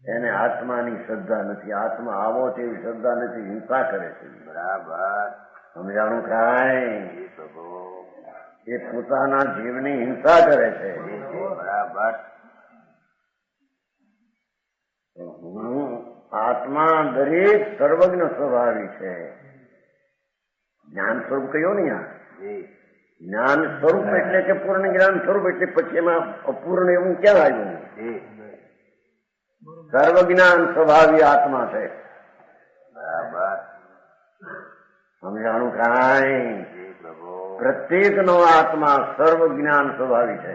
એને આત્માની શ્રદ્ધા નથી. આત્મા આવો તેવી શ્રદ્ધા નથી. હિંસા કરે છે. બરાબર. સમજાણું કાંઈ? એ પોતાના જીવની હિંસા કરે છે. બરાબર. આત્મા દરેક સર્વજ્ઞ સ્વભાવી છે. જ્ઞાન સ્વરૂપ કહ્યું ને આ જ્ઞાન સ્વરૂપ એટલે કે પૂર્ણ જ્ઞાન સ્વરૂપ એટલે પછી એમાં અપૂર્ણ એવું ક્યાં આવ્યું? સર્વજ્ઞાન સ્વભાવી આત્મા છે. બરાબર. સમજાણું કાંઈ? પ્રત્યેક નો આત્મા સર્વ જ્ઞાન સ્વભાવી છે.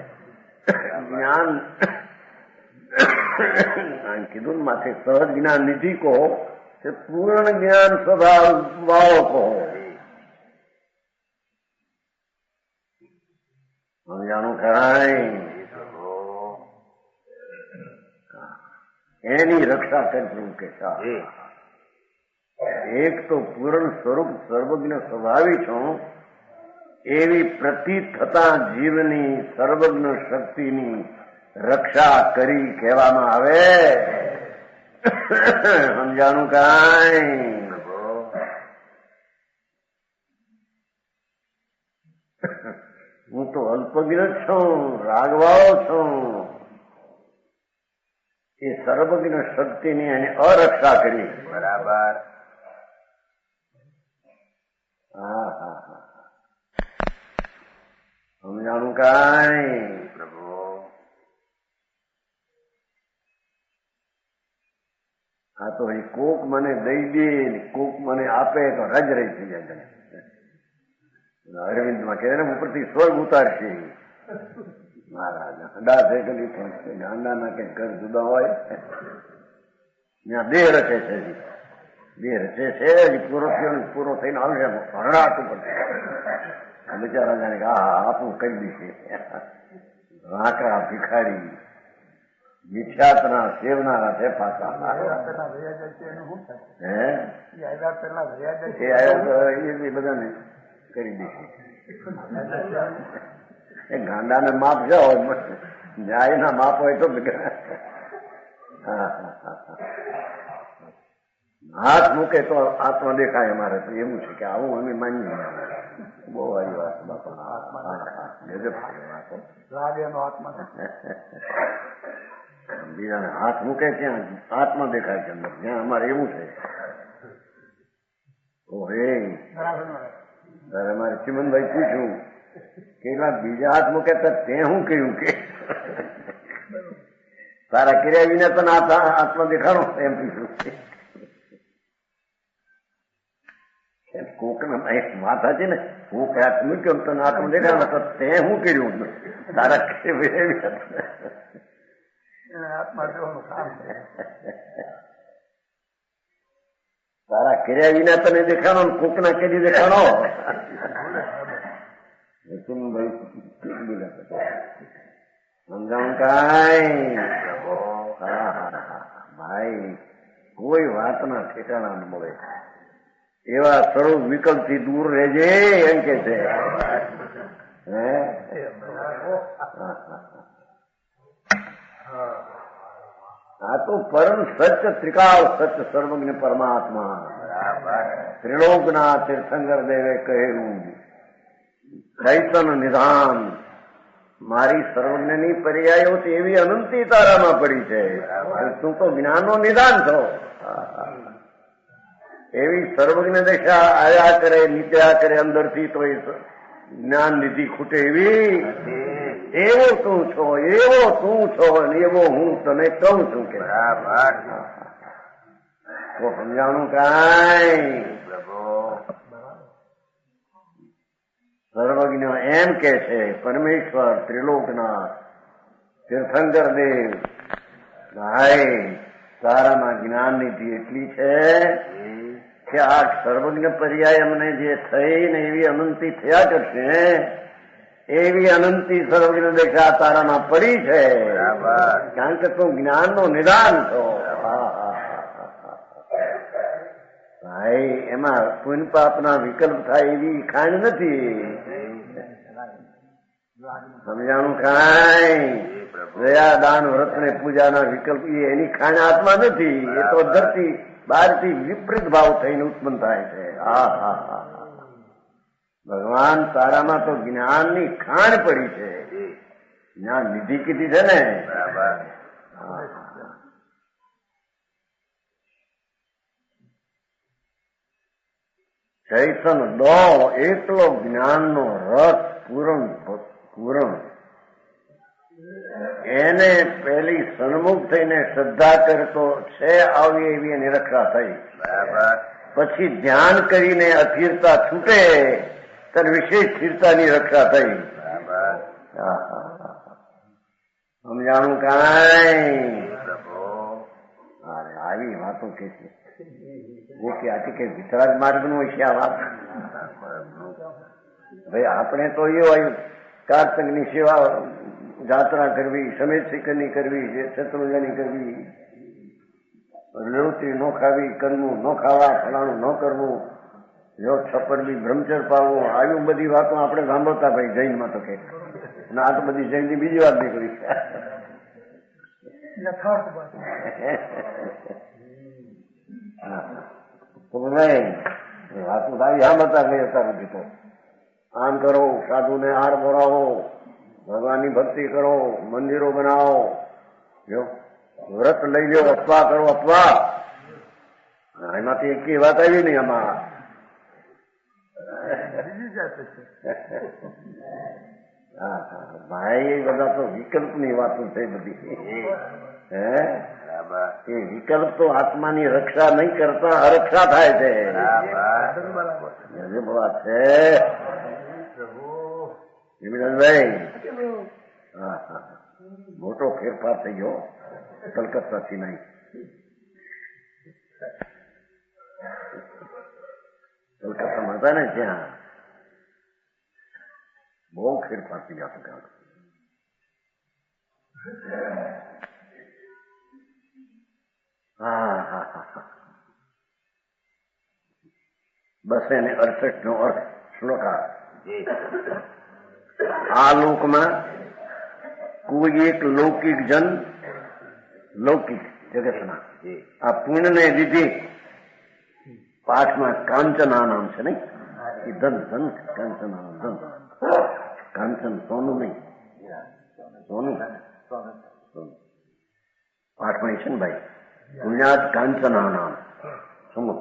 જ્ઞાન કીધું માથે સહજ જ્ઞાન નિધિ કહો કે પૂર્ણ જ્ઞાન સ્વભાવ વાળો કહો. સમજાણું ખરાય? એની રક્ષા કરવું કે એક તો પૂર્ણ સ્વરૂપ સર્વજ્ઞ સ્વભાવી છું એવી પ્રતીત થતા જીવની સર્વજ્ઞ શક્તિની રક્ષા કરી કહેવામાં આવે. સમજાણું કાંઈ? હું તો અલ્પજ્ઞ છું, રાગવાળો છું. એ સર્વજ્ઞ શક્તિની એને અરક્ષા કરી. બરાબર. હા હા હા. સમજાણું કાંઈ? પ્રભુ. હા તો એ કોક મને દઈ દે કોક મને આપે તો રજ રહી થઈ જાય. અરવિંદમાં કહે ને ઉપરથી સ્વર્ગ ઉતારશે મહારાજ. હડા થઈ ગયેલી પણ ગાંડાના કે ઘર જુદા હોય ત્યાં દેહ રચે છે. દેહ રચે છે હજી પૂરો થઈને આવશે હરણાટ ઉપર બિચારા જાણે કે હા આપણું કહી દઈશે. રાકડા ભિખારી મિથ્યાતના સેવનારા છે પાછા. એ બધાને કરી દઈશું. એ ગાંડાને માપ જ હોય, ન્યાયના માપ હોય તો હાથ મૂકે તો આત્મા દેખાય અમારે. તો એવું છે કે આવું અમે માનીએ. બહુ આવી વાત બાપા. બીજાને હાથ મૂકે ત્યાં આત્મા દેખાય છે અંદર. ત્યાં અમારે એવું છે. તારે અમારે ચિમનભાઈ પૂછ્યું કે બીજા હાથ મૂકે તો તે શું કહ્યું કે તારા કર્યા વિના તને આત્મા દેખાડો એમ પૂછ્યું. કોકના વાત હતી ને હું હાથ મૂક્યો તને આત્મા દેખાડો તો તે શું કર્યું તારા એને હાથમાં જોવાનું કામ છે. તારા કર્યા વિના તને દેખાણો ને કોકના કરી દેખાણો. સમજાવું કાંઈ ભાઈ કોઈ વાતના ઠેકાણા ન મળે. એવા સર્વ વિકલ્પ થી દૂર રહેજે એમ કે છે. આ તો પરમ સત્ય ત્રિકાળ સત્ય સર્વજ્ઞ પરમાત્મા ત્રિલોકના તીર્થંકર દેવે કહેલું ચૈતન નિધાન. મારી સર્વજ્ઞની પર્યાયો એવી અનંતી તારામાં પડી છે. તું તો જ્ઞાનનો નિધાન છો. એવી સર્વજ્ઞ દશા આયા કરે નીકળ્યા કરે અંદરથી તો જ્ઞાન નિધિ ખૂટે એવી. એવો તું છો, એવો તું છો, એવો હું તને કહું છું કે તો સમજાણું કાંઈ. સર્વજ્ઞ એમ કે છે પરમેશ્વર ત્રિલોકનાથ તીર્થંકર દેવ ભાઈ તારામાં જ્ઞાન નિધિ એટલી છે કે આ સર્વજ્ઞ પર્યાય અમને જે થઈ ને એવી અનંતી થયા કરશે એવી અનંતી સર્વજ્ઞ દેખા તારામાં પડી છે. કારણ કે તું જ્ઞાનનો નિદાન છો. ભાઈ એમાં પુણ્ય પાપના વિકલ્પ થાય એવી ખાંડ નથી. સમજાણું કાંઈ. દયા દાન વ્રત ને પૂજાના વિકલ્પ એની ખાંડ આત્મા નથી. એ તો ધરતી બહારથી વિપરીત ભાવ થઈને ઉત્પન્ન થાય છે. ભગવાન તારામાં તો જ્ઞાનની ખાંડ પડી છે. જ્ઞાન નિધિ કીધી છે ને. ચૈતન દો એકલો જ્ઞાનનો રસ પૂરણ એને પેલી સન્મુખ થઈને શ્રદ્ધા કરતો છે આવી એવી એની રક્ષા થઈ. પછી ધ્યાન કરીને અસ્થિરતા છૂટે ત્યારે વિશેષ સ્થિરતાની રક્ષા થઈ. સમજાણું કાંઈ. આવી વાતો કે છે કે આથી કે વિતરાગ માર્ગ નું છે આ વાત. ભાઈ આપણે તો એવું આવ્યું કાર્તકની સેવા જાત્રા કરવી, સમેત શિખરની કરવી, શત્રુંજની કરવી, રેવતી ન ખાવી, કરવું ન ખાવા, ફલાણું ન કરવું, જો છપ્પર બી બ્રહ્મચર પાવવું, આવી બધી વાતો આપણે સાંભળતા ભાઈ જૈનમાં તો કે. અને આ તો બધી જૈનની બીજી વાત નીકળી. વાતો આવી સાંભળતા ગઈ હતા બધી. તો આમ કરો, સાધુને હાર ભરાવો, ભગવાનની ભક્તિ કરો, મંદિરો બનાવો, જો વ્રત લઈ લો, અપવા કરો અપવા. એમાંથી એક વાત આવી નહીં આમાં. ભાઈ બધા તો વિકલ્પની વાતો છે બધી. હે એ વિકલ્પ તો આત્માની રક્ષા નહીં કરતા અરક્ષા થાય છે. વાત છે ભાઈ. મોટો ફેરફાર થઈ ગયો કલકત્તાથી નહીં. કલકત્તામાં હતા ને ત્યાં બહુ ફેરફાર થઈ ગયા. બસ એને 68 નો અર્થ શ્લોકા. આ લોકમાં કોઈ એક લૌકિક જન, લૌકિક જગતના આ પુણ્યને લીધે પાઠમાં કાંચના નામ છે નહીં. એ ધન ધન કાંચના ધન. કાંચન સોનું નહીં, સોનું પાઠમાં છે ને ભાઈ. પુણ્યાત કાંચના નામ સમજ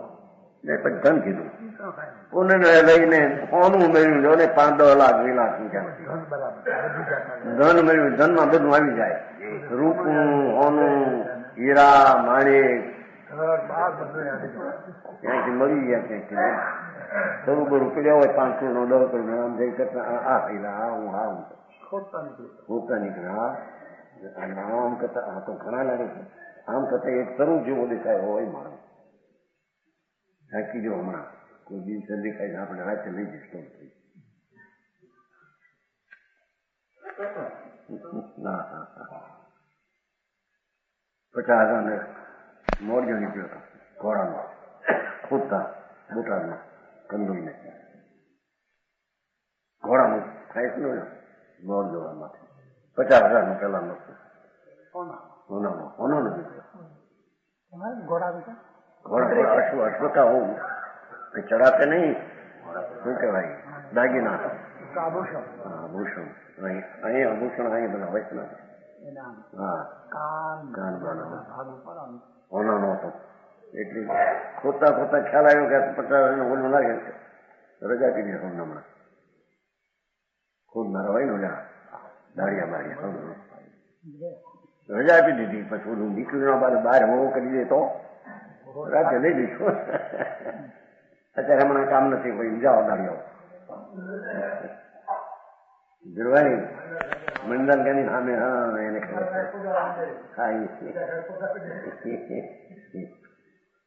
ને પછી ધન કીધું. પુણ્ય લઈને સોનું મેળવ્યું ને 5-10 લાખ 2 લાખ ધન મેળવ્યું. ધનમાં બધું આવી જાય. રૂપું, સોનું, હીરા, માણેક ક્યાંથી મળી ગયા. ક્યાંથી થોડું બરું પડ્યા હોય 5 કરોડ 10 કરોડ આમ જઈ કરતા આ પૈલા હું ખોટા નીકળે. અને આમ કરતા આ તો ઘણા લાગે છે, આમ કરતા એક તરુ જેવો દેખાય હોય માણસ. થાકી જો હમણાં કોઈ દિવસ દેખાય આપણે રાતે લઈ જઈશ ના 50,000 મોરજો નીકળ્યો હતો ઘોડામાં ખોદતા બોટાદમાં કંદોઈને ઘોડામાં થાય છે ને મોર જોવામાંથી 50,000 પેલા નતો હોનાનો નીકળ્યો ઘોડા અશ્વતા હોવું ચડાતે નહીં, શું કહેવાય દાગીના આભૂષણ અહીં આભૂષણ અહીં બધા હોય છે ને. હા કાન હોનાનો હતો એટલે ખોતા ખ્યાલ આવ્યો કે 50,000 ઓલું લાગે છે, રજા કરી દે હમણાં ખોદનારા હોય ને ઓલા દાડિયા રજા આપી દીધી. પછી ઓલું નીકળ્યું બહાર હોવો કરી દે તો રાતે લઈ દઈશું. અત્યારે હમણાં કામ નથી કોઈ જાઓ દાડિયાઓ જોવાય મંડલ ગાંધી સામે. હા એને ખબર છે.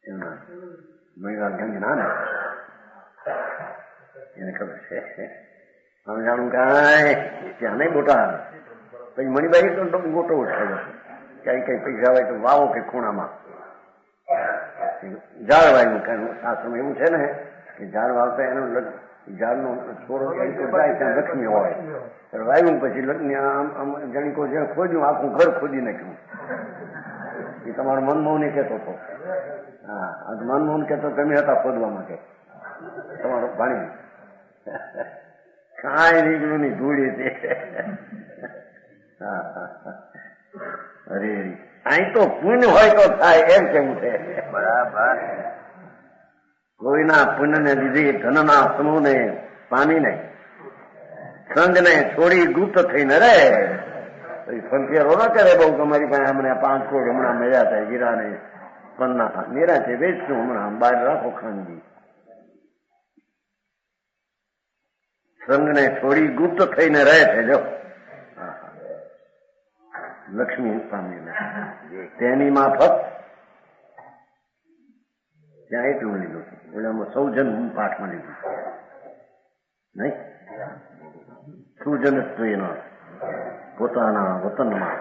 હા મંડલ ગાંધી નામે એને ખબર છે. આમ જાણું કાંઈ ત્યાં નહીં બોટા. પછી મણિબાઈ તો ગોટો ઉઠાવ્યો ક્યાંય કઈ પૈસા હોય તો વાવો કે ખૂણામાં ઝાડ વાવ્યું. કઈ શાસ્ત્રમાં એવું છે ને કે ઝાડ વાવતા એનો ઝાડનો છોડો જાય ત્યાં લક્ષ્મી હોય. વાવ્યું પછી લગ્ન આમ જાણી કોઈ જેને ખોદ્યું આખું ઘર ખોદી નાખ્યું. એ તમારો મનમોહન કહેતો હતો. હા મનમોહન કહેતો તમે હતા ખોદવા માટે તમારો ભાણી કાંઈ નીકળ્યું નહીં ધૂળી તે. અરે અહીં તો પુણ્ય હોય તો થાય એમ કેવું છે. બરાબર. કોઈના પુણ્યને લીધે ધનના સમૂહને પામીને સંઘને છોડી ગુપ્ત થઈને રે. ફંફેરો ન કરે બહુ તમારી પાસે હમણાં 5 કરોડ હમણાં મળ્યા થાય ગીરાને પન્ના નિરાશે વેચશું હમણાં બહાર રાખો ખાનગી. સંઘને છોડી ગુપ્ત થઈને રહે છે જો લક્ષ્મી પામીને તેની માફક ત્યાં એટલું લીધું છે. ઓલામાં સૌજન પાઠમાં લીધું નહીં. સુજનત્વ એનો પોતાના વતનમાં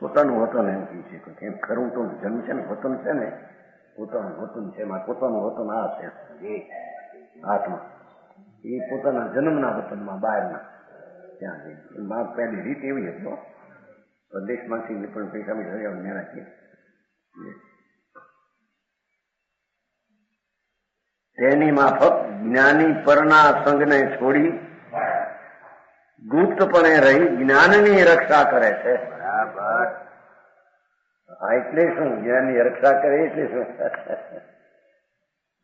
પોતાનું વતન એમ કહે છે. કેમ ખરું તો જન્મ છે ને વતન છે ને પોતાનું વતન છે. પોતાનું વતન આ છે આત્મા. એ પોતાના જન્મના વતનમાં બહારના ત્યાં જઈ પહેલી રીત એવી હતી. પ્રદેશમાંથી પણ પૈસા મેળા છે. તેની માફક જ્ઞાની પરના સંઘને છોડી ગુપ્તપણે રહી જ્ઞાનની રક્ષા કરે છે. બરાબર. એટલે શું? જ્ઞાનની રક્ષા કરે એટલે શું?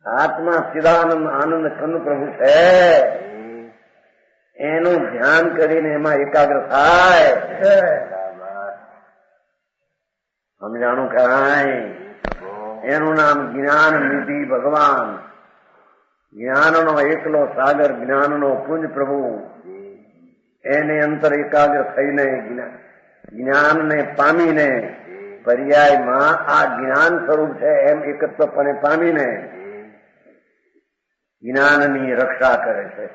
આત્મા સિદ્ધાનંદ આનંદ કંદ પ્રભુ છે. એનું ધ્યાન કરીને એમાં એકાગ્ર થાય. સમજાણું કાંઈ? એનું નામ જ્ઞાન નિધિ ભગવાન. જ્ઞાનનો એકલો સાગર, જ્ઞાનનો પુંજ પ્રભુ. એને અંતર એકાગ્ર થઈને જ્ઞાનને પામીને પર્યાયમાં આ જ્ઞાન સ્વરૂપ છે એમ એકત્વપણે પામીને જ્ઞાનની રક્ષા કરે છે.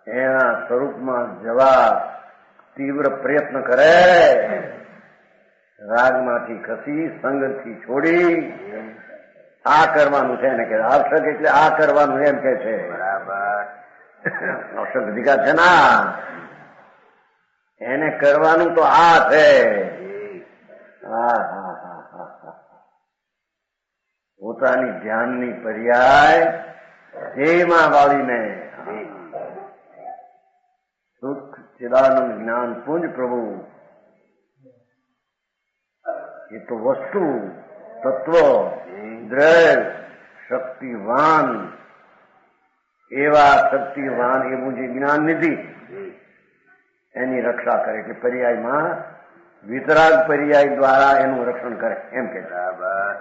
એના સ્વરૂપમાં જવા તીવ્ર પ્રયત્ન કરે. રાગમાંથી ખસી સંગથી છોડી આ કરવાનું છે ને કે અર્થક એટલે આ કરવાનું એમ કે છે. બરાબર. અર્થક અધિકાર છે ના એને કરવાનું તો આ છે. પોતાની ધ્યાનની પર્યાય ધ્યેયમાં વાળીને સુખ ચિદાનંદ જ્ઞાન પુંજ પ્રભુ. એ તો વસ્તુ તત્વ દ્રઢ શક્તિવાન એવા શક્તિવાન એવું જે જ્ઞાન નિધિ એની રક્ષા કરે કે પર્યાયમાં વિતરાગ પર્યાય દ્વારા એનું રક્ષણ કરે એમ કે. બરાબર.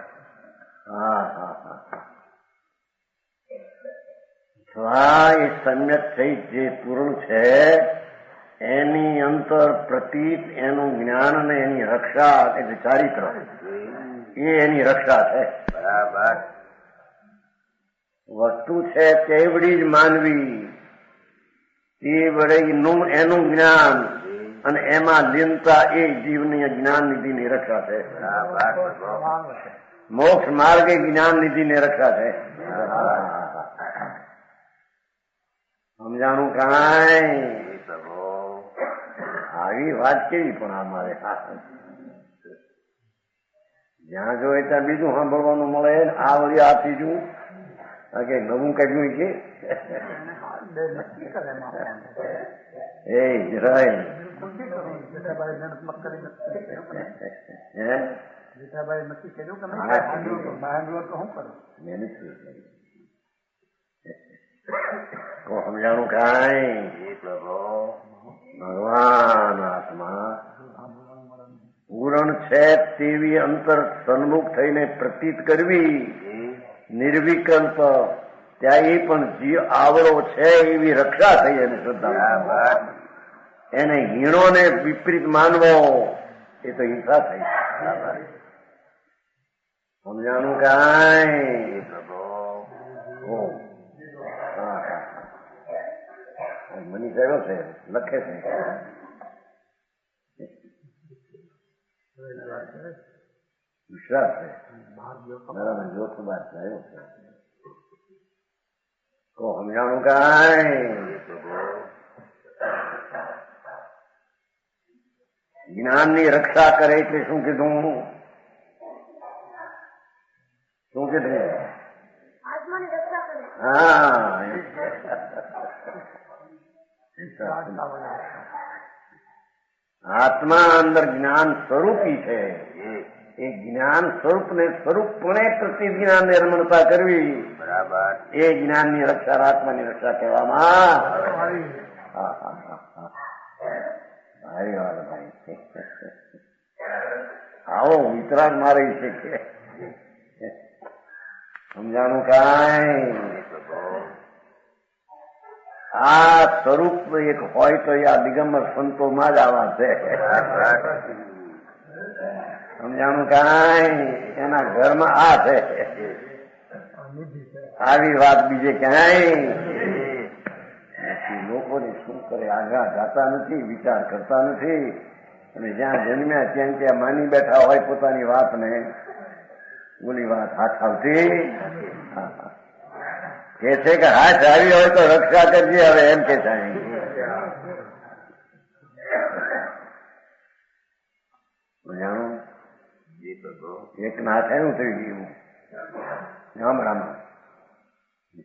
સ્વા એ સમ્યક થઈ જે પૂર્ણ છે એની અંતર પ્રતીત એનું જ્ઞાન અને એની રક્ષા એટલે ચારિત્ર એ એની રક્ષા છે. બરાબર. વસ્તુ છે તેવડી જ માનવી તે વડે એનું જ્ઞાન અને એમાં લીનતા એ જીવની જ્ઞાન નિધિની રક્ષા છે. બરાબર. મોક્ષ માર્ગ એ જ્ઞાન નિધિની રક્ષા છે. સમજાણું કાંઈ? આવી વાત કેવી પણ અમારે જ્યાં જોઈએ ત્યાં બીજું સાંભળવાનું મળે. આ વળી આ ત્રીજું કે નવું કાઢ્યું છે એ જરાય જેઠાભાઈ નક્કી કર્યું કે શું કરું મહેનત સમજાણું કાંઈ? ભગવાન આત્મા પૂરણ છે તેવી અંતર સન્મુખ થઈને પ્રતીત કરવી નિર્વિકલ્પ ત્યાં એ પણ જીવ આવડો છે એવી રક્ષા થઈ એને શ્રદ્ધા. એને હીણોને વિપરીત માનવો એ તો હિંસા થઈ. સમજાણું કાંઈ? મની કયો છે લખે છે વિશ્વાસ છે બરાબર. જોતું બાદ થયો છે તો સમજાણું કાંઈ? જ્ઞાનની રક્ષા કરે એટલે શું કીધું? શું કીધું? હા આત્મા અંદર જ્ઞાન સ્વરૂપી છે. એ જ્ઞાન સ્વરૂપને સ્વરૂપપણે પ્રતિ જ્ઞાનને રમણતા કરવી બરાબર. એ જ્ઞાનની રક્ષા આત્માની રક્ષા કહેવામાં. ભાઈ વાત ભાઈ આવો વિતરાગ મારે છે કે સમજાણું કાંઈ? આ સ્વરૂપ એક હોય તો આ દિગંબર સંતોમાં જ આવા છે. સમજાણું કાંઈ? એના ઘરમાં આ છે. આવી વાત બીજે ક્યાંય નથી. લોકોને શું કરે આગળ જાતા નથી, વિચાર કરતા નથી અને જ્યાં જન્મ્યા ત્યાં માની બેઠા હોય પોતાની વાતને. બોલી વાત હાથ આવતી કે છે કે હાથ આવી હોય તો રક્ષા કરજે. હવે એમ કે થાય જાણો એક ના થયું થઈ ગયું ગામડામાં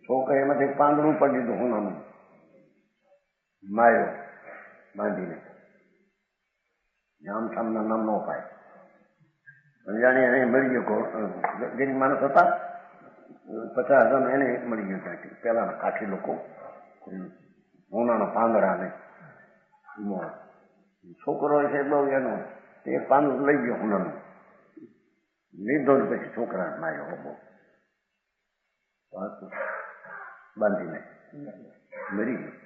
છોકરા એમાંથી પાંદડું પડી દીધું હુનાનું માર્યો બાંધીને. જામઠામના નામ નો પાય જાણી એને મળી ગયો. ગરીબ માણસ હતા 50 જણ એને મળી ગયું ત્યાંથી. પેલા કાઠી લોકો હોનાના પાંદડા ને છોકરો છે બહુ એનો તે પાંદડું લઈ ગયો હોનાનું લીધો પછી છોકરા માર્યો બહુ બાંધીને મરી ગયું.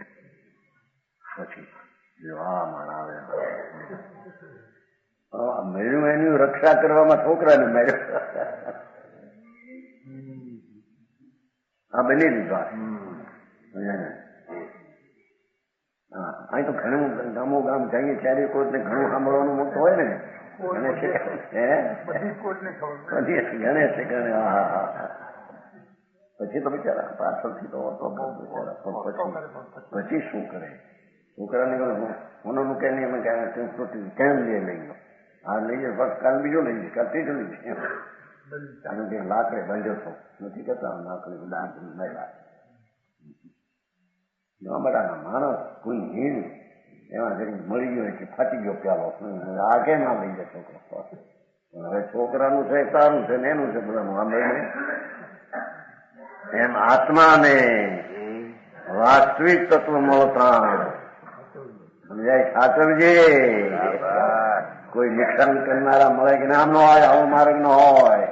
પછી આ માણા આવે મળ્યું એની રક્ષા કરવામાં છોકરાને માર્યો. આ બનેલી વાત. હા અહીં તો ઘણું ગામો ગામ જઈએ ત્યારે કોઈને ઘણું સાંભળવાનું મળતું હોય ને ગણેશ ગણે. હા પછી તો બિચારા પાછળથી તો પછી શું કરે છોકરાને હોનાનું કે નહીં અમે કેમ લઈ ગયો. આ લઈ જાય બસ કાલ બીજો લઈ જાય કાલ ત્રીજો લઈ જાય. કારણ કે લાકડે બાંધ્યો છો નથી કરતા લાકડી દાંત મેળા બધાના માણસ કોઈ હીણ એમાં જરી મળી ગયો કે ફાટી ગયો પ્યાલો આ કેમ આ લઈ જાય છોકરો. હવે છોકરાનું છે તારું છે ને એનું છે બધાનું સાંભળીને એમ આત્માને વાસ્તવિક તત્વ મળતા સમજાય સાચવજે. કોઈ નુકસાન કરનારા મળે કે નામ નો હોય આવો માર્ગ નો હોય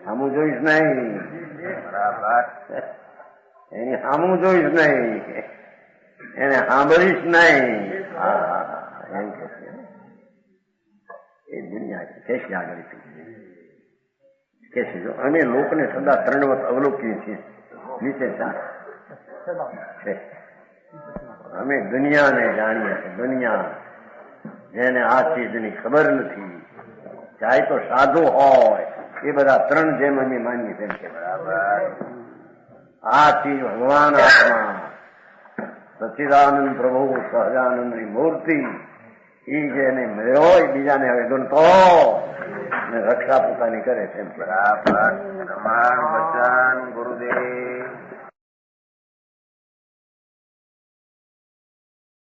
સામું જોઈશ નહીં. એની સામું જોઈશ નહીં એને સાંભળીશ નહીં. એમ કે છે એ દુનિયા કેશે આગળ કેશે. જો અમે લોકને સદા ત્રણવત અવલોકીએ છીએ, નીચે ચાર છે. અમે દુનિયાને જાણીએ છીએ. દુનિયા જેને આ ચીજની ખબર નથી, ચાહે તો સાધુ હોય, એ બધા ત્રણ જેમ અમે માનીએ તેમ કે બરાબર આ ચીજ ભગવાન આત્મા સચ્ચિદાનંદ પ્રભુ સહજાનંદની મૂર્તિ એ જેને મળ્યો એ બીજાને હવે ગણતો રક્ષા પોતાની કરે છે. બરાબર પ્રમાણ